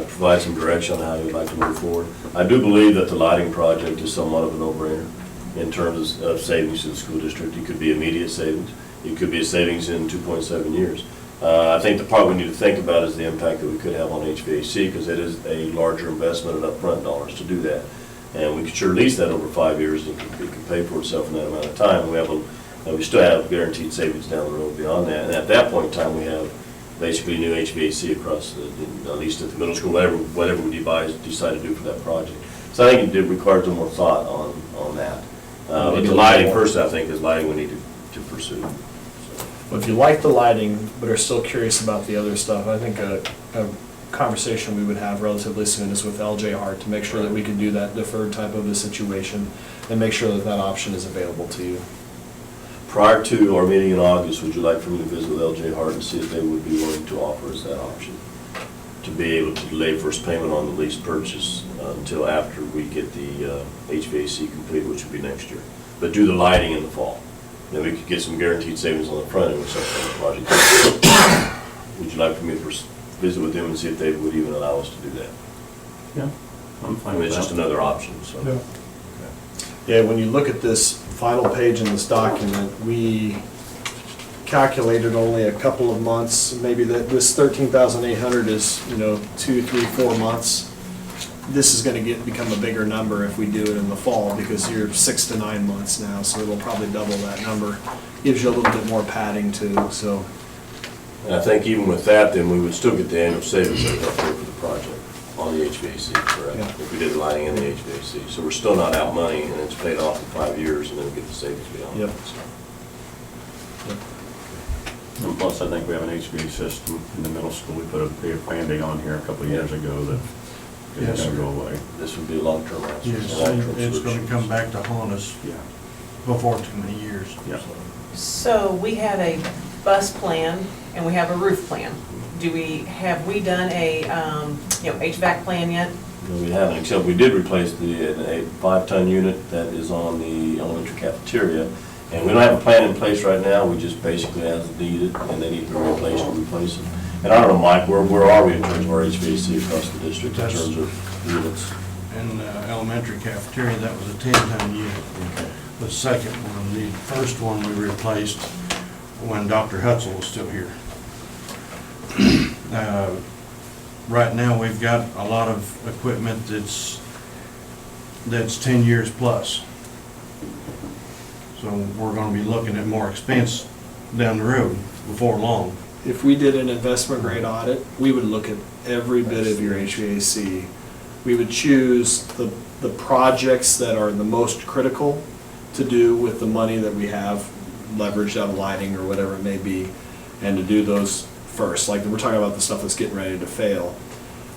provide some direction on how you'd like to move forward. I do believe that the lighting project is somewhat of a no-brainer in terms of savings to the school district. It could be immediate savings. It could be a savings in 2.7 years. I think the part we need to think about is the impact that we could have on HVAC, because it is a larger investment in upfront dollars to do that. And we could sure lease that over 5 years, and it can pay for itself in that amount of time. We still have guaranteed savings down the road beyond that. And at that point in time, we have basically new HVAC across, at least at the middle school, whatever we decide to do for that project. So I think it requires a little more thought on that. But the lighting, first, I think, is lighting we need to pursue. But if you like the lighting, but are still curious about the other stuff, I think a conversation we would have relatively soon is with LJ Hart to make sure that we can do that deferred type of a situation and make sure that that option is available to you. Prior to our meeting in August, would you like for me to visit with LJ Hart and see if they would be willing to offer us that option? To be able to delay first payment on the lease purchase until after we get the HVAC completed, which would be next year. But do the lighting in the fall. Then we could get some guaranteed savings on the front end with some kind of project. Would you like for me to visit with them and see if they would even allow us to do that? Yeah, I'm I fine mean, with it's just that. another option, so. Yeah. Yeah, when you look at this final page in this document, we calculated only a couple of months, maybe that this 13,800 is, 2, 3, 4 months. This is gonna become a bigger number if we do it in the fall, because you're 6 to 9 months now, so it'll probably double that number. Gives you a little bit more padding too, so. And I think even with that, then we would still get the annual savings that we have to pay for the project on the HVAC, correct? Yeah. If we did the lighting and the HVAC. So we're still not out money, and it's paid off in 5 years, and then we get the savings beyond Yep. that. so. And plus, I think we have an HVAC system in the middle school. We put a big Band-Aid on here a couple of years ago that Yes, is gonna sir. go away. This would be a long-term answer. Yes, a long-term it's gonna solution. come back to haunt us Yeah, before too many years. yeah. So we have a bus plan and we have a roof plan. Have we done a, HVAC plan yet? No, we haven't, except we did replace a 5-ton unit that is on the elementary cafeteria. And we don't have a plan in place right now, we just basically as needed, and they need to be replaced or replace it. And I don't know, Mike, where are we in terms of our HVAC across the district in terms of units? In elementary cafeteria, that was a 10-ton unit. The second one, the first one we replaced when Dr. Hutzel was still here. Right now, we've got a lot of equipment that's 10 years plus. So we're gonna be looking at more expense down the road before long. If we did an investment grade audit, we would look at every bit of your HVAC. We would choose the projects that are the most critical to do with the money that we have leveraged out of lighting or whatever it may be, and to do those first. Like, we're talking about the stuff that's getting ready to fail.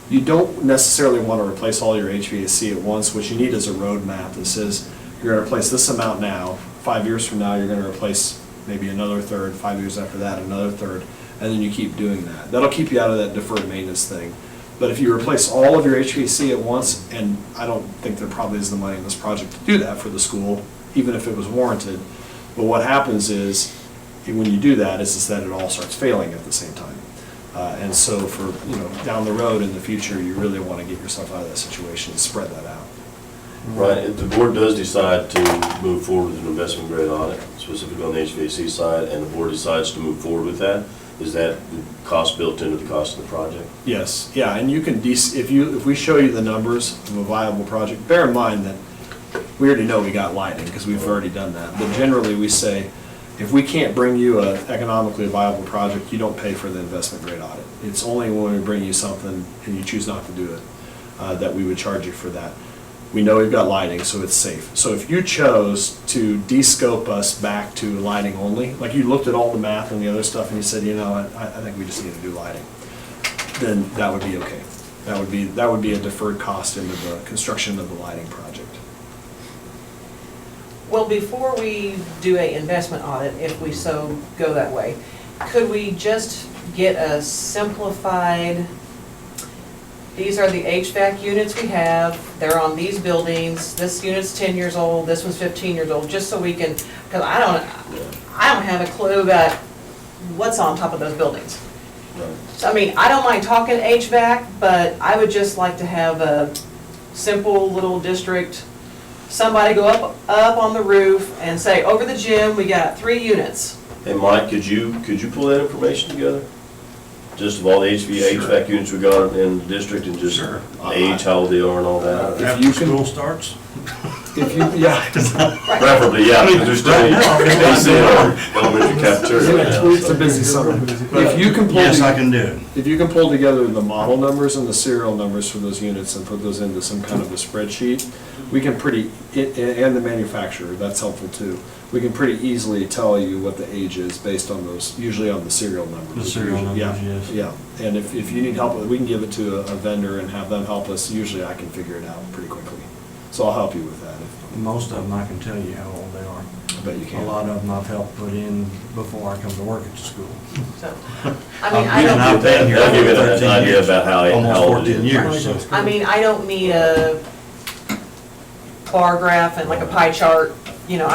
You don't necessarily want to replace all your HVAC at once. What you need is a roadmap that says, you're going to replace this amount now, 5 years from now, you're going to replace maybe another third, 5 years after that, another third, and then you keep doing that. That'll keep you out of that deferred maintenance thing. But if you replace all of your HVAC at once, and I don't think there probably is the money in this project to do that for the school, even if it was warranted, but what happens is, when you do that, is that it all starts failing at the same time. And so for, down the road in the future, you really want to get yourself out of that situation and spread that out. Right, if the board does decide to move forward with an investment grade audit, specifically on the HVAC side, and the board decides to move forward with that, is that the cost built into the cost of the project? Yes, yeah, and you can, if we show you the numbers of a viable project, bear in mind that we already know we got lighting, because we've already done that. But generally, we say, if we can't bring you an economically viable project, you don't pay for the investment grade audit. It's only when we bring you something and you choose not to do it, that we would charge you for that. We know we've got lighting, so it's safe. So if you chose to de-scope us back to lighting only, like you looked at all the math and the other stuff and you said, I think we just need to do lighting, then that would be okay. That would be a deferred cost into the construction of the lighting project. Well, before we do a investment audit, if we so go that way, could we just get a simplified, these are the HVAC units we have, they're on these buildings, this unit's 10 years old, this one's 15 years old, just so we can, because I don't have a clue about what's on top of those buildings. Right. So, I mean, I don't mind talking HVAC, but I would just like to have a simple little district, somebody go up on the roof and say, over the gym, we got 3 units. Hey, Mike, could you pull that information together? Just of all the HVAC units we got in the district and just Sure. age, how old they are and all that? After school starts? if you, yeah. Preferably, yeah, because there's still AC in our elementary cafeteria right now. It's a busy summer. If you can pull. Yes, I can do it. If you can pull together the model numbers and the serial numbers for those units and put those into some kind of a spreadsheet, we can and the manufacturer, that's helpful too. We can pretty easily tell you what the age is based on those, usually on the serial numbers. The serial numbers, Yeah, yes. Yeah, and if you need help, we can give it to a vendor and have them help us. Usually I can figure it out pretty quickly. So I'll help you with that. Most of them, I can tell you how old they are. I bet you A can. lot of them I've helped put in before I come to work at the school. So, I mean, I And don't, I've been here That'll give you for an 13 idea years. about how Almost old it 14 is. years, so. I mean, I don't need a bar graph and like a pie chart, you know,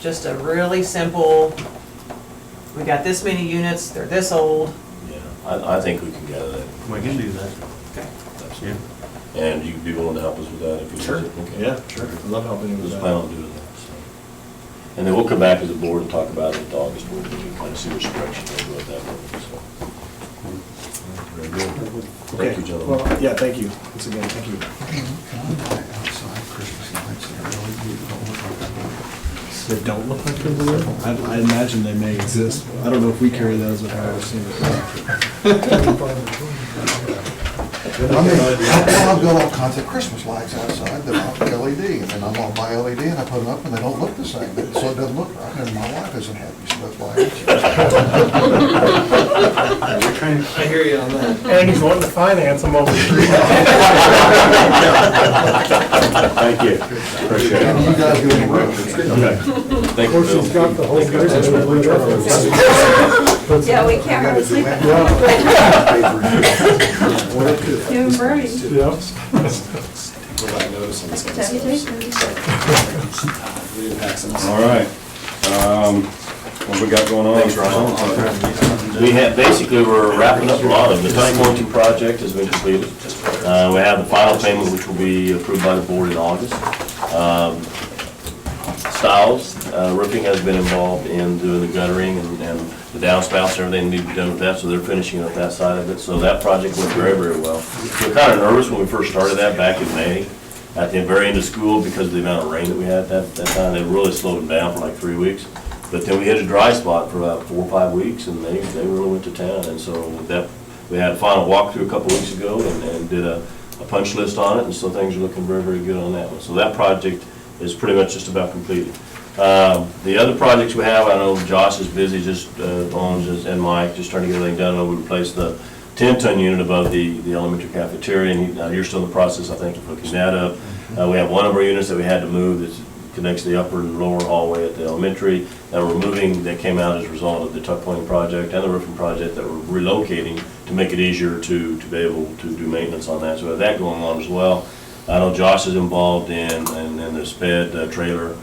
just a really simple, we got this many units, they're this old. Yeah, I think we can gather that. We can do that. Absolutely. And you'd be willing to help us with that if you Sure. need it? Okay. Yeah, sure. I love helping you with Let's plan that. on doing that, so. And then we'll come back as a board and talk about it at the August board meeting, kind of see which direction we'll go at that point, so. Very good. Thank you, Okay. gentlemen. Well, yeah, thank you. Once again, thank you. They don't look like they're blue? I imagine they may exist. I don't know if we carry those, but I've ever seen it. I mean, I've got all kinds of Christmas lights outside that are LED, and then I'm gonna buy LED and I put them up and they don't look the same, so it doesn't look right, and my wife isn't happy, so that's why I hear you on that. And he's wanting to finance them over here. Thank you. Appreciate And it. you guys go in the room. Okay. Thank Of you, course, he's got the Bill. whole business. Yeah, we can't hardly sleep at night. Doing birdies. Yeah. All right. What we got going on? Thanks, Ryan. We have, basically, we're wrapping up a lot of them. The Tunnel Pointing project has been completed. We have the final payment, which will be approved by the board in August. Stiles Roofing has been involved in doing the guttering and the downspouts, everything needs to be done with that, so they're finishing up that side of it. So that project went very, very well. We were kind of nervous when we first started that back in May, at the very end of school, because of the amount of rain that we had that time. It really slowed them down for like 3 weeks. But then we hit a dry spot for about 4 or 5 weeks, and they really went to town. And so that, we had a final walkthrough a couple weeks ago and did a punch list on it, and so things are looking very, very good on that one. So that project is pretty much just about completed. The other projects we have, I know Josh is busy just, and Mike, just trying to get everything done. I know we replaced the 10-ton unit above the elementary cafeteria, and you're still in the process, I think, of hooking that up. We have one of our units that we had to move that connects the upper and lower hallway at the elementary that we're moving, that came out as a result of the tuck pointing project and the roofing project that we're relocating to make it easier to be able to do maintenance on that. So we have that going on as well. I know Josh is involved in the sped trailer,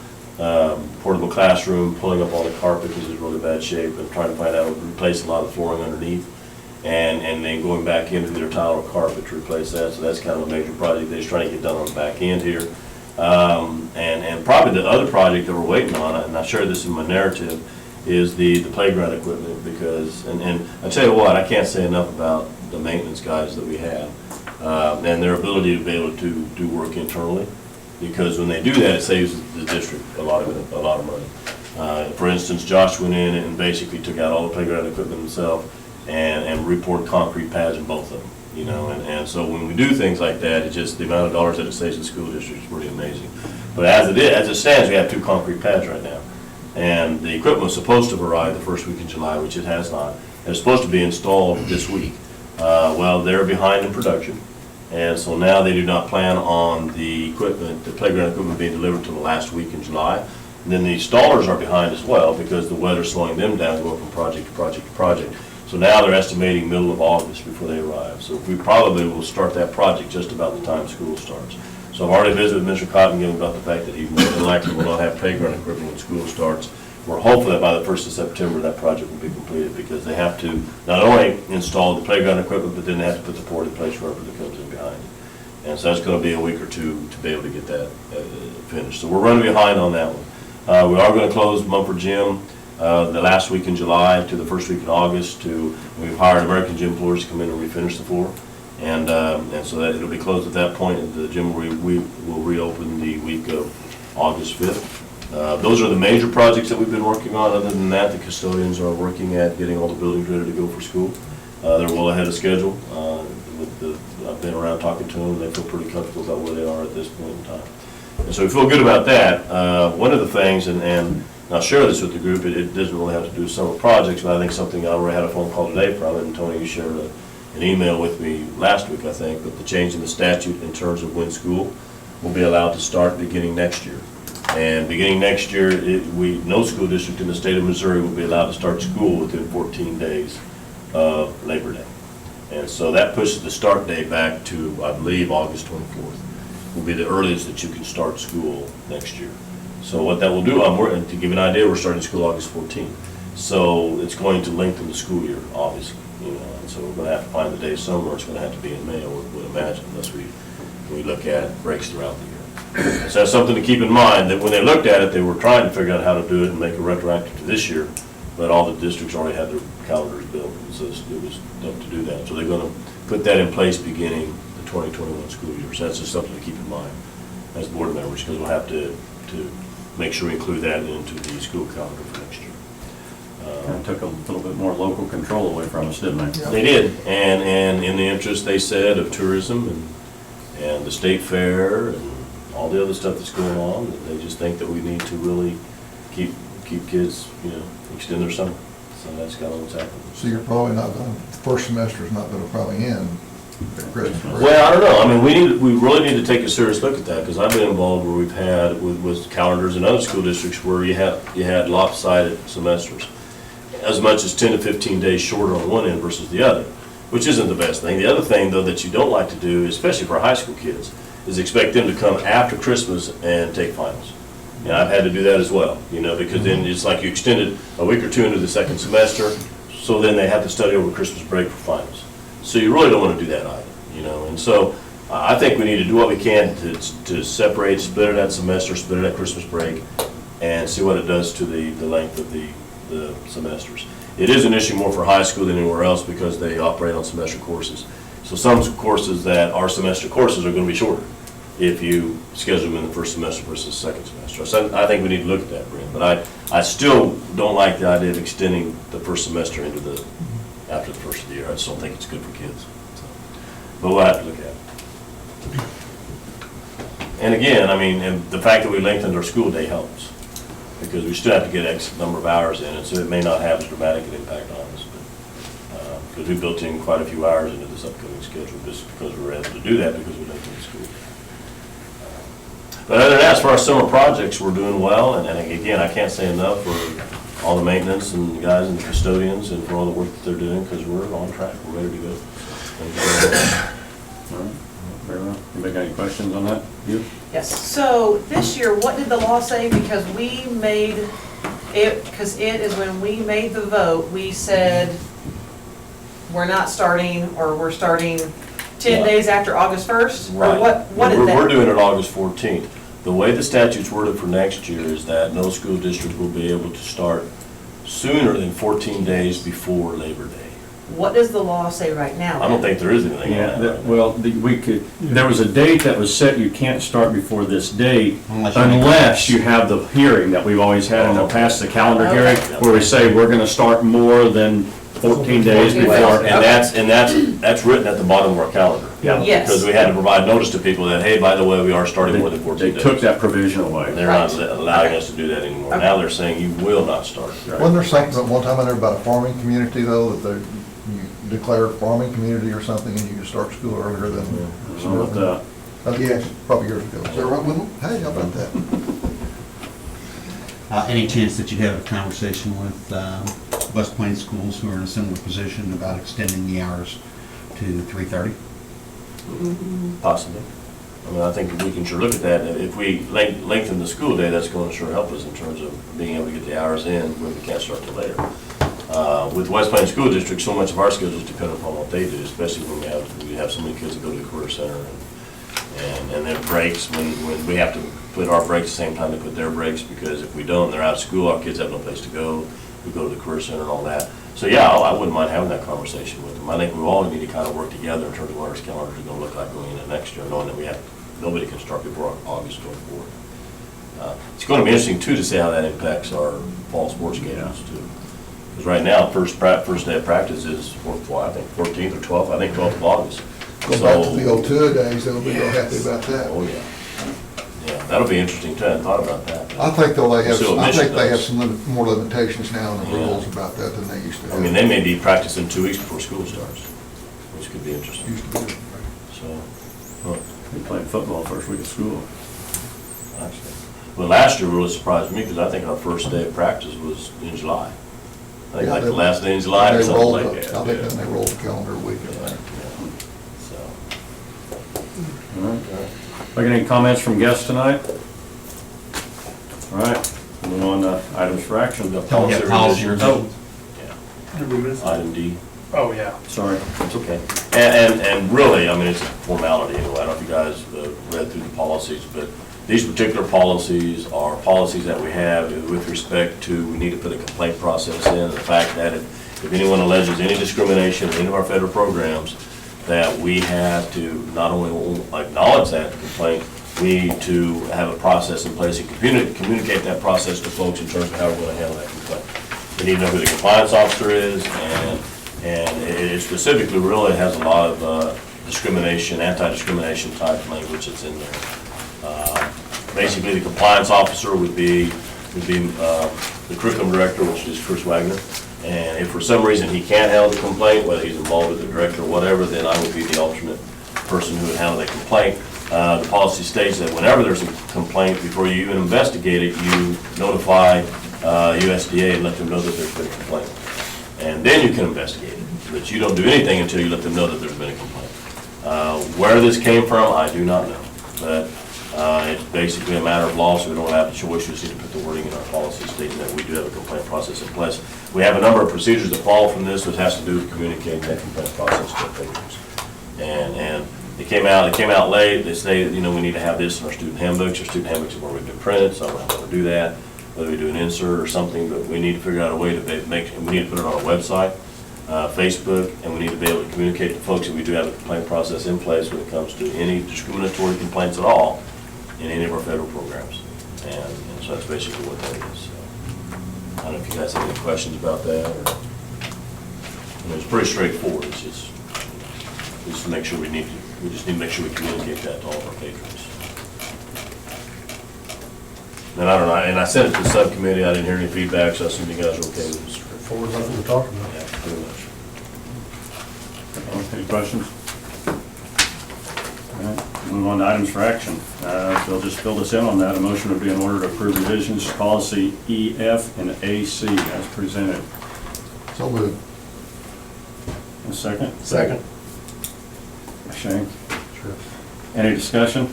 portable classroom, pulling up all the carpet because it's in really bad shape, and trying to find out, replace a lot of the flooring underneath, and then going back into their tile or carpet to replace that. So that's kind of a major project they're just trying to get done on the back end here. And probably the other project that we're waiting on, and I shared this in my narrative, is the playground equipment, because, and I tell you what, I can't say enough about the maintenance guys that we have, and their ability to be able to do work internally, because when they do that, it saves the district a lot of money. For instance, Josh went in and basically took out all the playground equipment himself and reported concrete pads in both of them, you know, and so when we do things like that, it's just the amount of dollars that it saves the school district is pretty amazing. But as it stands, we have 2 concrete pads right now. And the equipment was supposed to arrive the first week in July, which it has not. It's supposed to be installed this week. Well, they're behind in production, and so now they do not plan on the equipment, the playground equipment being delivered till the last week in July. And then the installers are behind as well, because the weather's slowing them down, going from project to project to project. So now they're estimating middle of August before they arrive. So we probably will start that project just about the time school starts. So I've already visited with Mr. Cottingill about the fact that he more than likely will not have playground equipment when school starts. We're hopeful that by the 1st of September, that project will be completed, because they have to not only install the playground equipment, but then they have to put the port in place rubber that comes in behind it. And so that's going to be a week or two to be able to get that finished. So we're running behind on that one. We are going to close Mumford Gym the last week in July to the first week in August. We've hired American Gym Floors to come in and refinish the floor. And so that it'll be closed at that point. The gym we will reopen the week of August 5th. Those are the major projects that we've been working on. Other than that, the custodians are working at getting all the buildings ready to go for school. They're well ahead of schedule. I've been around talking to them, they feel pretty comfortable about where they are at this point in time. And so we feel good about that. One of the things, and I'll share this with the group, it doesn't really have to do with summer projects, but I think something, I already had a phone call today from it, and Tony, you shared an email with me last week, I think, but the change in the statute in terms of when school will be allowed to start beginning next year. And beginning next year, no school district in the state of Missouri will be allowed to start school within 14 days of Labor Day. And so that pushes the start date back to, I believe, August 24th. Will be the earliest that you can start school next year. So what that will do, to give you an idea, we're starting school August 14th. So it's going to lengthen the school year, obviously, and so we're going to have to find the day somewhere. It's going to have to be in May, I would imagine, unless we look at breaks throughout the year. So that's something to keep in mind, that when they looked at it, they were trying to figure out how to do it and make it retroactive to this year, but all the districts already had their calendars built, and so it was tough to do that. So they're going to put that in place beginning the 2021 school year. So that's just something to keep in mind as board members, because we'll have to make sure we include that into the school calendar for next year. Kind of took a little bit more local control away from us, didn't they? They did, and in the interest, they said, of tourism and the state fair and all the other stuff that's going on, that they just think that we need to really keep kids, extend their summer. So that's kind of what's happening. So you're probably not going, first semester's not going to probably end at Christmas break. Well, I don't know. I mean, we really need to take a serious look at that, because I've been involved where we've had with calendars in other school districts where you had lopsided semesters, as much as 10 to 15 days shorter on one end versus the other, which isn't the best thing. The other thing, though, that you don't like to do, especially for high school kids, is expect them to come after Christmas and take finals. And I've had to do that as well, because then it's like you extended a week or two into the second semester, so then they have to study over Christmas break for finals. So you really don't want to do that either, and so I think we need to do what we can to separate, split it at semester, split it at Christmas break, and see what it does to the length of the semesters. It is an issue more for high school than anywhere else because they operate on semester courses. So some courses that are semester courses are going to be shorter if you schedule them in the first semester versus second semester. So I think we need to look at that, Brent. But I still don't like the idea of extending the first semester into after the first of the year. I just don't think it's good for kids. So, but we'll have to look at it. And again, and the fact that we lengthened our school day helps, because we still have to get X number of hours in it, so it may not have as dramatic an impact on us. Because we built in quite a few hours into this upcoming schedule, just because we were able to do that because we lengthened the school. But other than that, as far as summer projects, we're doing well, and again, I can't say enough for all the maintenance and the guys and the custodians and for all the work that they're doing, because we're on track, we're ready to go. Thank you very much. All right, very well. Anybody got any questions on that? You? Yes, so this year, what did the law say? Because we made it, because it is when we made the vote, we said we're not starting, or we're starting 10 days after August 1st? Right. Or what is that? We're doing it August 14th. The way the statute's worded for next year is that no school district will be able to start sooner than 14 days before Labor Day. What does the law say right now? I don't think there is anything on that right now. Well, there was a date that was set, you can't start before this date unless you have the hearing that we've always had in the past, the calendar hearing, where we say we're gonna start more than 14 days Well, before. and that's written at the bottom of our calendar. Yeah. Yes. Because we had to provide notice to people that, hey, by the way, we are starting more than 14 They days. took that provision away. They're not allowing us to do that anymore. Okay. Now they're saying you will not start. Wasn't there something at one time in there about a farming community though, that you declare a farming community or something and you can start school earlier than So with the- Yes, probably years ago. Is that right, Wendell? Hey, how about that? Any chance that you'd have a conversation with West Plains schools who are in a similar position about extending the hours to 3:30? Possibly. I think we can sure look at that. If we lengthen the school day, that's going to sure help us in terms of being able to get the hours in when we can't start till later. With West Plains School District, so much of our schedules depend upon what they do, especially when we have so many kids that go to the career center and their breaks, when we have to put our breaks the same time they put their breaks, because if we don't, they're out of school, our kids have no place to go, we go to the career center and all that. So yeah, I wouldn't mind having that conversation with them. I think we all need to kind of work together in terms of what our calendars are going to look like going into next year, knowing that nobody can start before August 24th. It's gonna be interesting too to see how that impacts our fall sports games too. Because right now, first day of practice is, I think 14th or 12th, I think 12th of August. Go back to the old tour days, they'll be real happy about that. Oh, yeah. Yeah, that'll be interesting too, I hadn't thought about that. I think they We'll see what Michigan have does. some more limitations now in the Yeah. rules about that than they used to I have. mean, they may be practicing 2 weeks before school starts, which could be interesting, Used to be. so. well, We played football first week of school. Actually, well, last year really surprised me because I think our first day of practice was in July. I think Yeah, like the they- last day in July or They something rolled like up- that. I think then they rolled the calendar a week. Yeah, yeah. So, All right. Like, any comments from guests tonight? All right, move on to items for action. we've got policy revisions. Oh. Yeah. Did we miss? Item D. Oh, yeah. Sorry. It's okay. And really, I mean, it's a formality anyway. I don't know if you guys read through the policies, but these particular policies are policies that we have with respect to, we need to put a complaint process in. The fact that if anyone alleges any discrimination in any of our federal programs, that we have to not only acknowledge that complaint, we need to have a process in place and communicate that process to folks in terms of how we're going to handle that complaint. We need to know who the compliance officer is, and it specifically really has a lot of discrimination, anti-discrimination type language that's in there. Basically, the compliance officer would be the curriculum director, which is Chris Wagner. And if for some reason he can't handle the complaint, whether he's involved with the director or whatever, then I would be the alternate person who would handle that complaint. The policy states that whenever there's a complaint, before you even investigate it, you notify USDA and let them know that there's been a complaint. And then you can investigate it. But you don't do anything until you let them know that there's been a complaint. Where this came from, I do not know. But it's basically a matter of law, so we don't have a choice. We just need to put the wording in our policy stating that we do have a complaint process in place. We have a number of procedures that follow from this, which has to do with communicating that complaint process to our patrons. And it came out late. They say, we need to have this in our student handbooks. Our student handbooks have already been printed, so I don't know how to do that. Whether we do an insert or something, but we need to figure out a way to we need to put it on our website, Facebook, and we need to be able to communicate to folks that we do have a complaint process in place when it comes to any discriminatory complaints at all in any of our federal programs. And so that's basically what that is. So, I don't know if you guys have any questions about that, or, it's pretty straightforward. It's just to make sure we just need to make sure we communicate that to all of our patrons. And I don't know, and I sent it to the subcommittee, I didn't hear any feedback, so I assume you guys are okay with this. Forward, nothing to talk about. Yeah, pretty much. Any questions? All right, move on to items for action. They'll just fill us in on that. A motion would be in order to approve revisions to policy EF and AC as presented. So moved. A second? Second. Shane? Sure. Any discussion?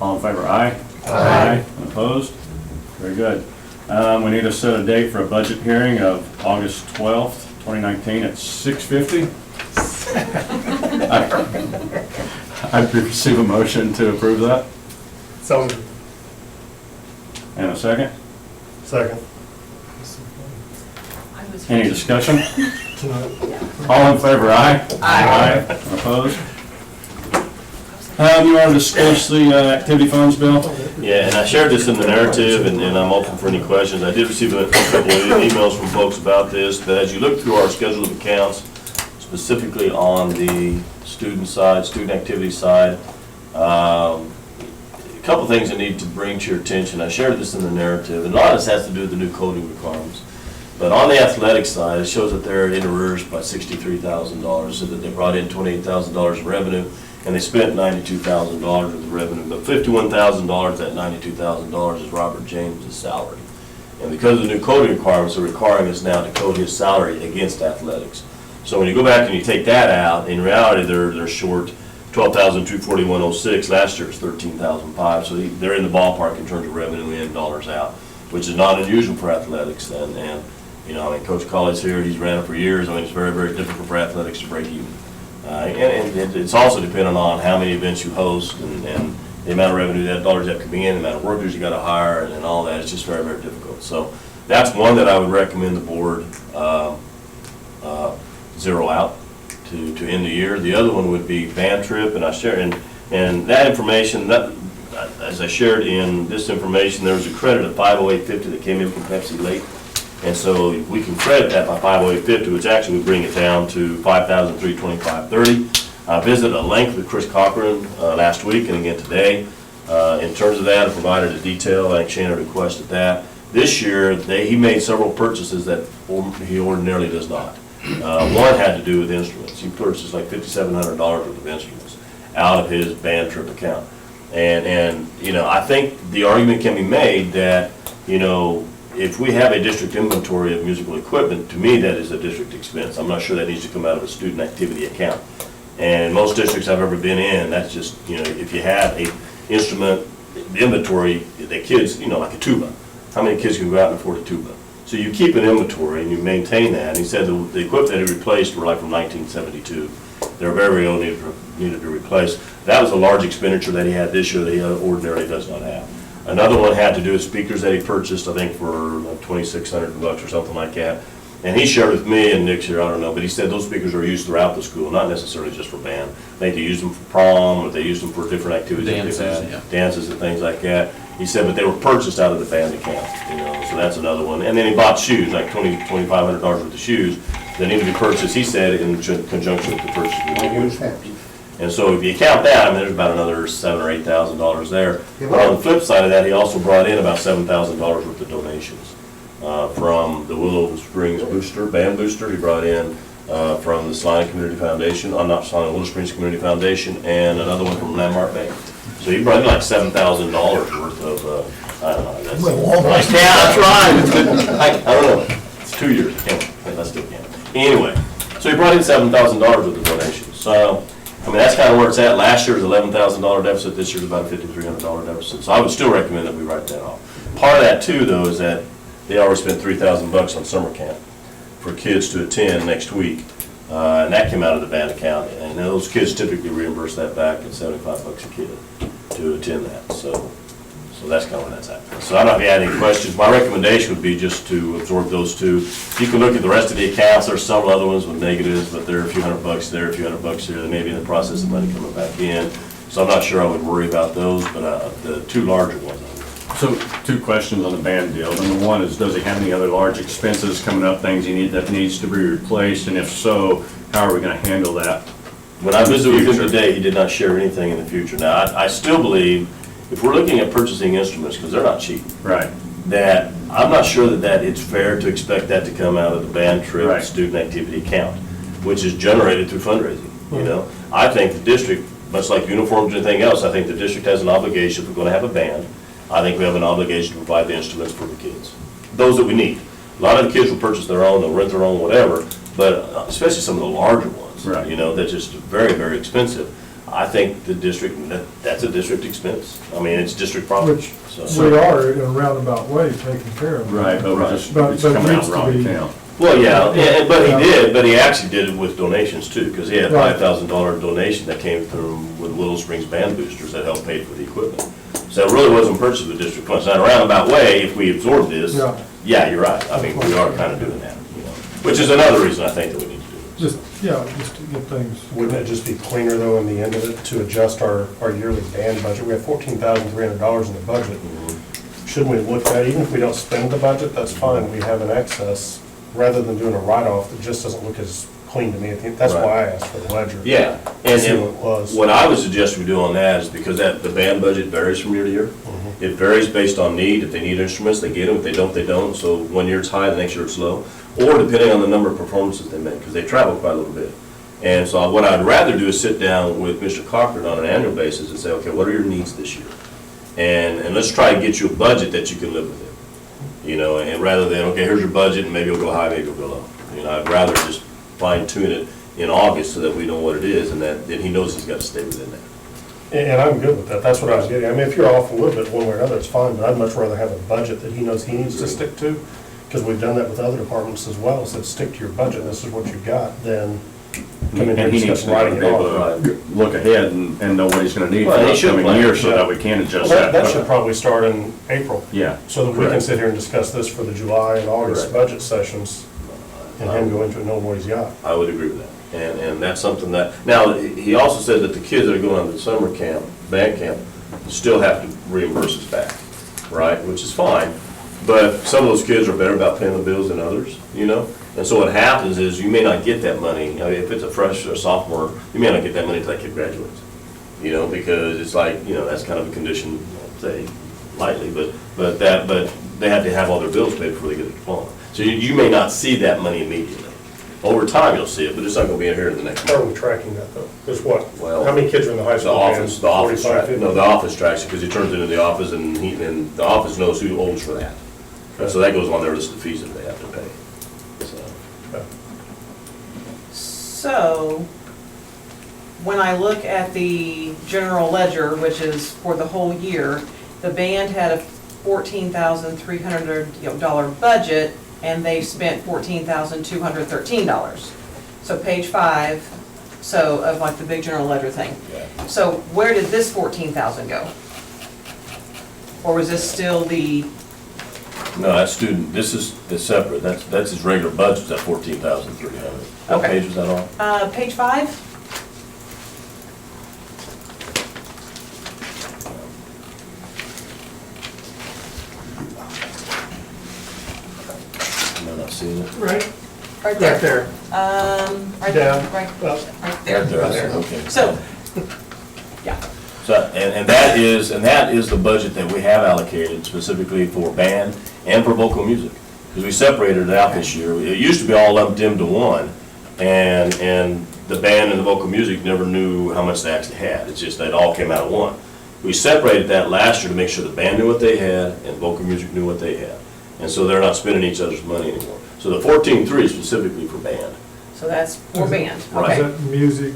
All in favor, aye? Aye. Opposed? Very good. We need to set a date for a budget hearing of August 12th, 2019 at 6:50. I'd receive a motion to approve that. So, And a second? second. Any discussion? All in favor, aye? Aye. Opposed? You want to discuss the activity funds, Bill? Yeah, and I shared this in the narrative, and I'm open for any questions. I did receive a couple of emails from folks about this, but as you look through our schedule of accounts, specifically on the student side, student activity side, a couple things I need to bring to your attention. I shared this in the narrative, and a lot of this has to do with the new coding requirements. But on the athletic side, it shows that they're in arrears by $63,000, so that they brought in $28,000 in revenue, and they spent $92,000 worth of revenue, but $51,000, that $92,000 is Robert James' salary. And because of the new coding requirements, they're requiring us now to code his salary against athletics. So when you go back and you take that out, in reality, they're short $12,241.06. Last year it was $13,005, so they're in the ballpark in terms of revenue in, dollars out, which is not unusual for athletics. And Coach Colley's here, he's ran it for years. It's very, very difficult for athletics to break even. And it's also dependent on how many events you host and the amount of revenue that dollars have coming in, the amount of workers you got to hire, and all that. It's just very, very difficult. So that's one that I would recommend the board zero out to end the year. The other one would be band trip, and I share and that information. That as I shared in this information, there was a credit of $508.50 that came in from Pepsi late. And so we can credit that by $508.50, which actually would bring it down to $5,325.30. I visited at length with Chris Cochran last week and again today. In terms of that, I provided a detail. I think Shannon requested that. This year, he made several purchases that he ordinarily does not. One had to do with instruments. He purchased like $5,700 worth of instruments out of his band trip account. And you know, I think the argument can be made that, you know, if we have a district inventory of musical equipment, to me, that is a district expense. I'm not sure that needs to come out of a student activity account. And most districts I've ever been in, that's just, you know, if you have a instrument inventory, the kids, you know, like a tuba. How many kids can go out and afford a tuba? So you keep an inventory and you maintain that. And he said the equipment that he replaced were like from 1972. They're very old, needed to replace. That was a large expenditure that he had this year that he ordinarily does not have. Another one had to do with speakers that he purchased, I think for like $2,600 or something like that. And he shared with me, and Nick's here, I don't know, but he said those speakers are used throughout the school, not necessarily just for band. I think they use them for prom, or they use them for different activities. Dances and things like that. He said, but they were purchased out of the band account, you know, so that's another one. And then he bought shoes, like $2,500 worth of shoes that needed to be purchased, he said, in conjunction with the purchase of the equipment. And so if you count that, I mean, there's about another $7,000 or $8,000 there. But on the flip side of that, he also brought in about $7,000 worth of donations from the Willow Springs Band Booster. He brought in from the Salina Community Foundation, not Salina, Willow Springs Community Foundation, and another one from Landmark Bank. So he brought in like $7,000 worth of, I don't know. That's, yeah, that's right. I don't know. It's 2 years. I still can't. Anyway, so he brought in $7,000 worth of donations. So, I mean, that's kind of where it's at. Last year was $11,000 deficit. This year's about a $5,300 deficit. So I would still recommend that we write that off. Part of that too, though, is that they already spent $3,000 on summer camp for kids to attend next week. And that came out of the band account. And those kids typically reimburse that back at $75 a kid to attend that. So that's kind of where that's at. So I don't know if you had any questions. My recommendation would be just to absorb those two. You can look at the rest of the accounts. There's several other ones with negatives, but there are a few $100 there, a few $100 here. They may be in the process of money coming back in. So I'm not sure I would worry about those, but the two larger ones. So, two questions on the band deal. Number one is, does he have any other large expenses coming up, things that needs to be replaced? And if so, how are we gonna handle that? When I visited with him today, he did not share anything in the future. Now, I still believe, if we're looking at purchasing instruments, because they're not cheap, Right. that I'm not sure that it's fair to expect that to come out of the band trip Right. student activity account, which is generated through fundraising, you know? I think the district, much like uniforms and anything else, I think the district has an obligation, if we're gonna have a band, I think we have an obligation to provide the instruments for the kids, those that we need. A lot of the kids will purchase their own, they'll rent their own, whatever, but especially some of the larger ones, Right. you know, that's just very, very expensive. I think the district, that's a district expense. I mean, it's district property, so. We are in a roundabout way taking care of it. Right, but Right. it's But coming it out needs to wrong be- account. Well, yeah, but he actually did it with donations too, because he had Right. $5,000 donation that came from with Willow Springs Band Boosters that helped pay for the equipment. So it really wasn't purchased with district funds. Now, in a roundabout way, if we absorb this, Yeah. yeah, you're right. I mean, we are kind of doing that, you know, which is another reason I think that we need to do it. Just to get things. Wouldn't it just be cleaner though in the end of it to adjust our yearly band budget? We have $14,300 in the budget. Shouldn't we look at, even if we don't spend the budget, that's fine, we have an excess, rather than doing a write-off that just doesn't look as clean to me. I think that's why I asked for the ledger. Yeah, and See what it was. what I would suggest we do on that is because the band budget varies from year to year. It varies based on need. If they need instruments, they get them. If they don't, they don't. So one year it's high, the next year it's low. Or depending on the number of performances they make, because they travel quite a little bit. And so what I'd rather do is sit down with Mr. Cochran on an annual basis and say, okay, what are your needs this year? And let's try to get you a budget that you can live with it. You know, and rather than, okay, here's your budget, and maybe it'll go high, maybe it'll go low. You know, I'd rather just fine tune it in August so that we know what it is, and that he knows he's got to stay within that. And I'm good with that, that's what I was getting. I mean, if you're off a little bit one way or another, it's fine, but I'd much rather have a budget that he knows he needs to stick to, because we've done that with other departments as well, said stick to your budget, this is what you got, then come in here And and he needs discuss to writing it be able off. to look ahead and know what he's gonna need for Well, the he should upcoming plan. year so Yeah. that we can Well, adjust that should probably start in April, Yeah. so that we can Correct. sit here and discuss this for the July and August Correct. budget sessions, and him go into it knowing what he's got. I would agree with that. And that's something that, now, he also said that the kids that are going on to summer camp, band camp, still have to reimburse us back, right? Which is fine, but some of those kids are better about paying the bills than others, you know? And so what happens is you may not get that money, you know, if it's a freshman or sophomore, you may not get that money until that kid graduates. You know, because it's like, you know, that's kind of a condition, I'll say lightly, but they have to have all their bills paid before they get a diploma. So you may not see that money immediately. Over time, you'll see it, but it's not gonna be in here in the next How are month. we tracking that though? There's what? Well, How many kids are in the high The school band? office 45, tracks, 50? no, the office tracks it, because he turns it into the office, and the office knows who owns for that. And so that goes on their list of fees that they have to pay, so. So, when I look at the general ledger, which is for the whole year, the band had a $14,300 budget, and they spent $14,213. So page 5, so of like the big general ledger thing. So where did this 14,000 go? Or was this still the, No, that's student, this is separate, that's his regular budget, that 14,300. What Okay. page was that on? page 5? Am I not seeing it? Right, Right there. right there. Right Down. there, right Up. there. Right there, I see, okay. So, yeah, So, and that is the budget that we have allocated specifically for band and for vocal music. Because we separated it out this year. It used to be all lumped into one, and the band and the vocal music never knew how much they actually had. It's just that it all came out of one. We separated that last year to make sure the band knew what they had and vocal music knew what they had. And so they're not spending each other's money anymore. So the 14.3 is specifically for band. so that's for band, Right. Is okay. that music,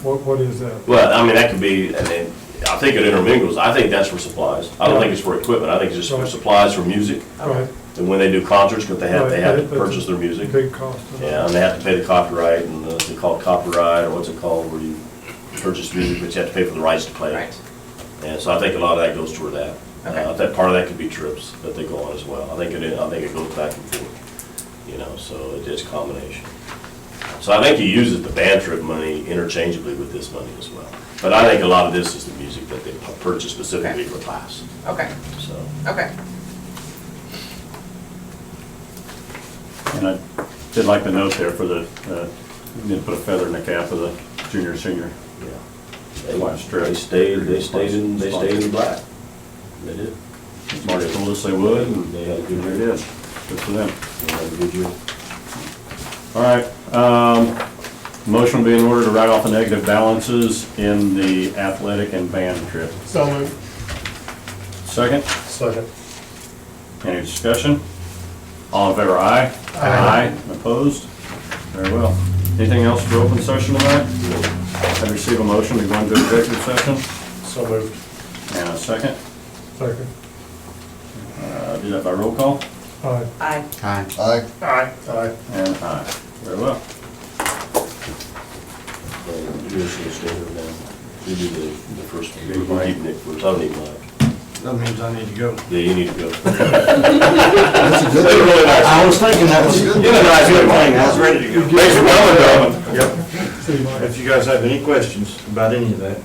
what is that? Well, I mean, that could be, and then, I think it intermingles. I think that's for supplies. I don't think it's for equipment. I think it's just for Right. supplies for music. Right, And when they do concerts, because they have to Right, but purchase their music. big cost. Yeah, and they have to pay the copyright, and they call it copyright, or what's it called, where you purchase music, but you have to pay for the rights to play it. Right, And so I think a lot of that goes toward that. Okay. I think part of that could be trips that they go on as well. I think it goes back and forth, you know, so it is a combination. So I think he uses the band trip money interchangeably with this money as well. But I think a lot of this is the music that they purchase specifically for class, okay, so. okay. And I did like the note there for the, you did put a feather in the cap of the junior, senior. Yeah. Class trip. They stayed in the black. They did. Marty told us they would, and They had a good they year. did. Good for them. They had a good year. All right, motion will be in order to write off the negative balances in the athletic and band trip. So moved. Second, Second. any discussion? All in favor, aye? Aye. Opposed? Very well. Anything else for open session tonight? I receive a motion to go into executive session, So moved. and a second. Second. Do that by roll call, Aye. Aye. Aye. Aye. Aye. and aye. Very well. You just gonna stay there now. You do the first one. You keep Nick first. I don't need mine. That means I need to go. Yeah, you need to go. That's a good thing. I was thinking that was. You know, I was ready to go. Thanks for coming, Donovan. Yep. See, Mike. If you guys have any questions about any of that,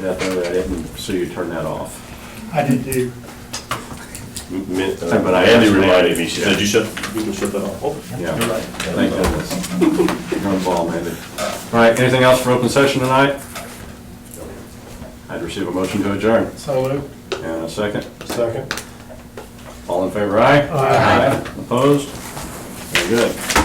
That, I didn't see you turn that off. I did too. But I Andy understand. reminded me, she said, you can shut that off. Oh, Yeah, thank goodness. You're on the ball, Mandy. All right, anything else for open session tonight? I'd receive a motion to adjourn. So moved. And a second. Second. All in favor, aye? Aye. Opposed? Very good.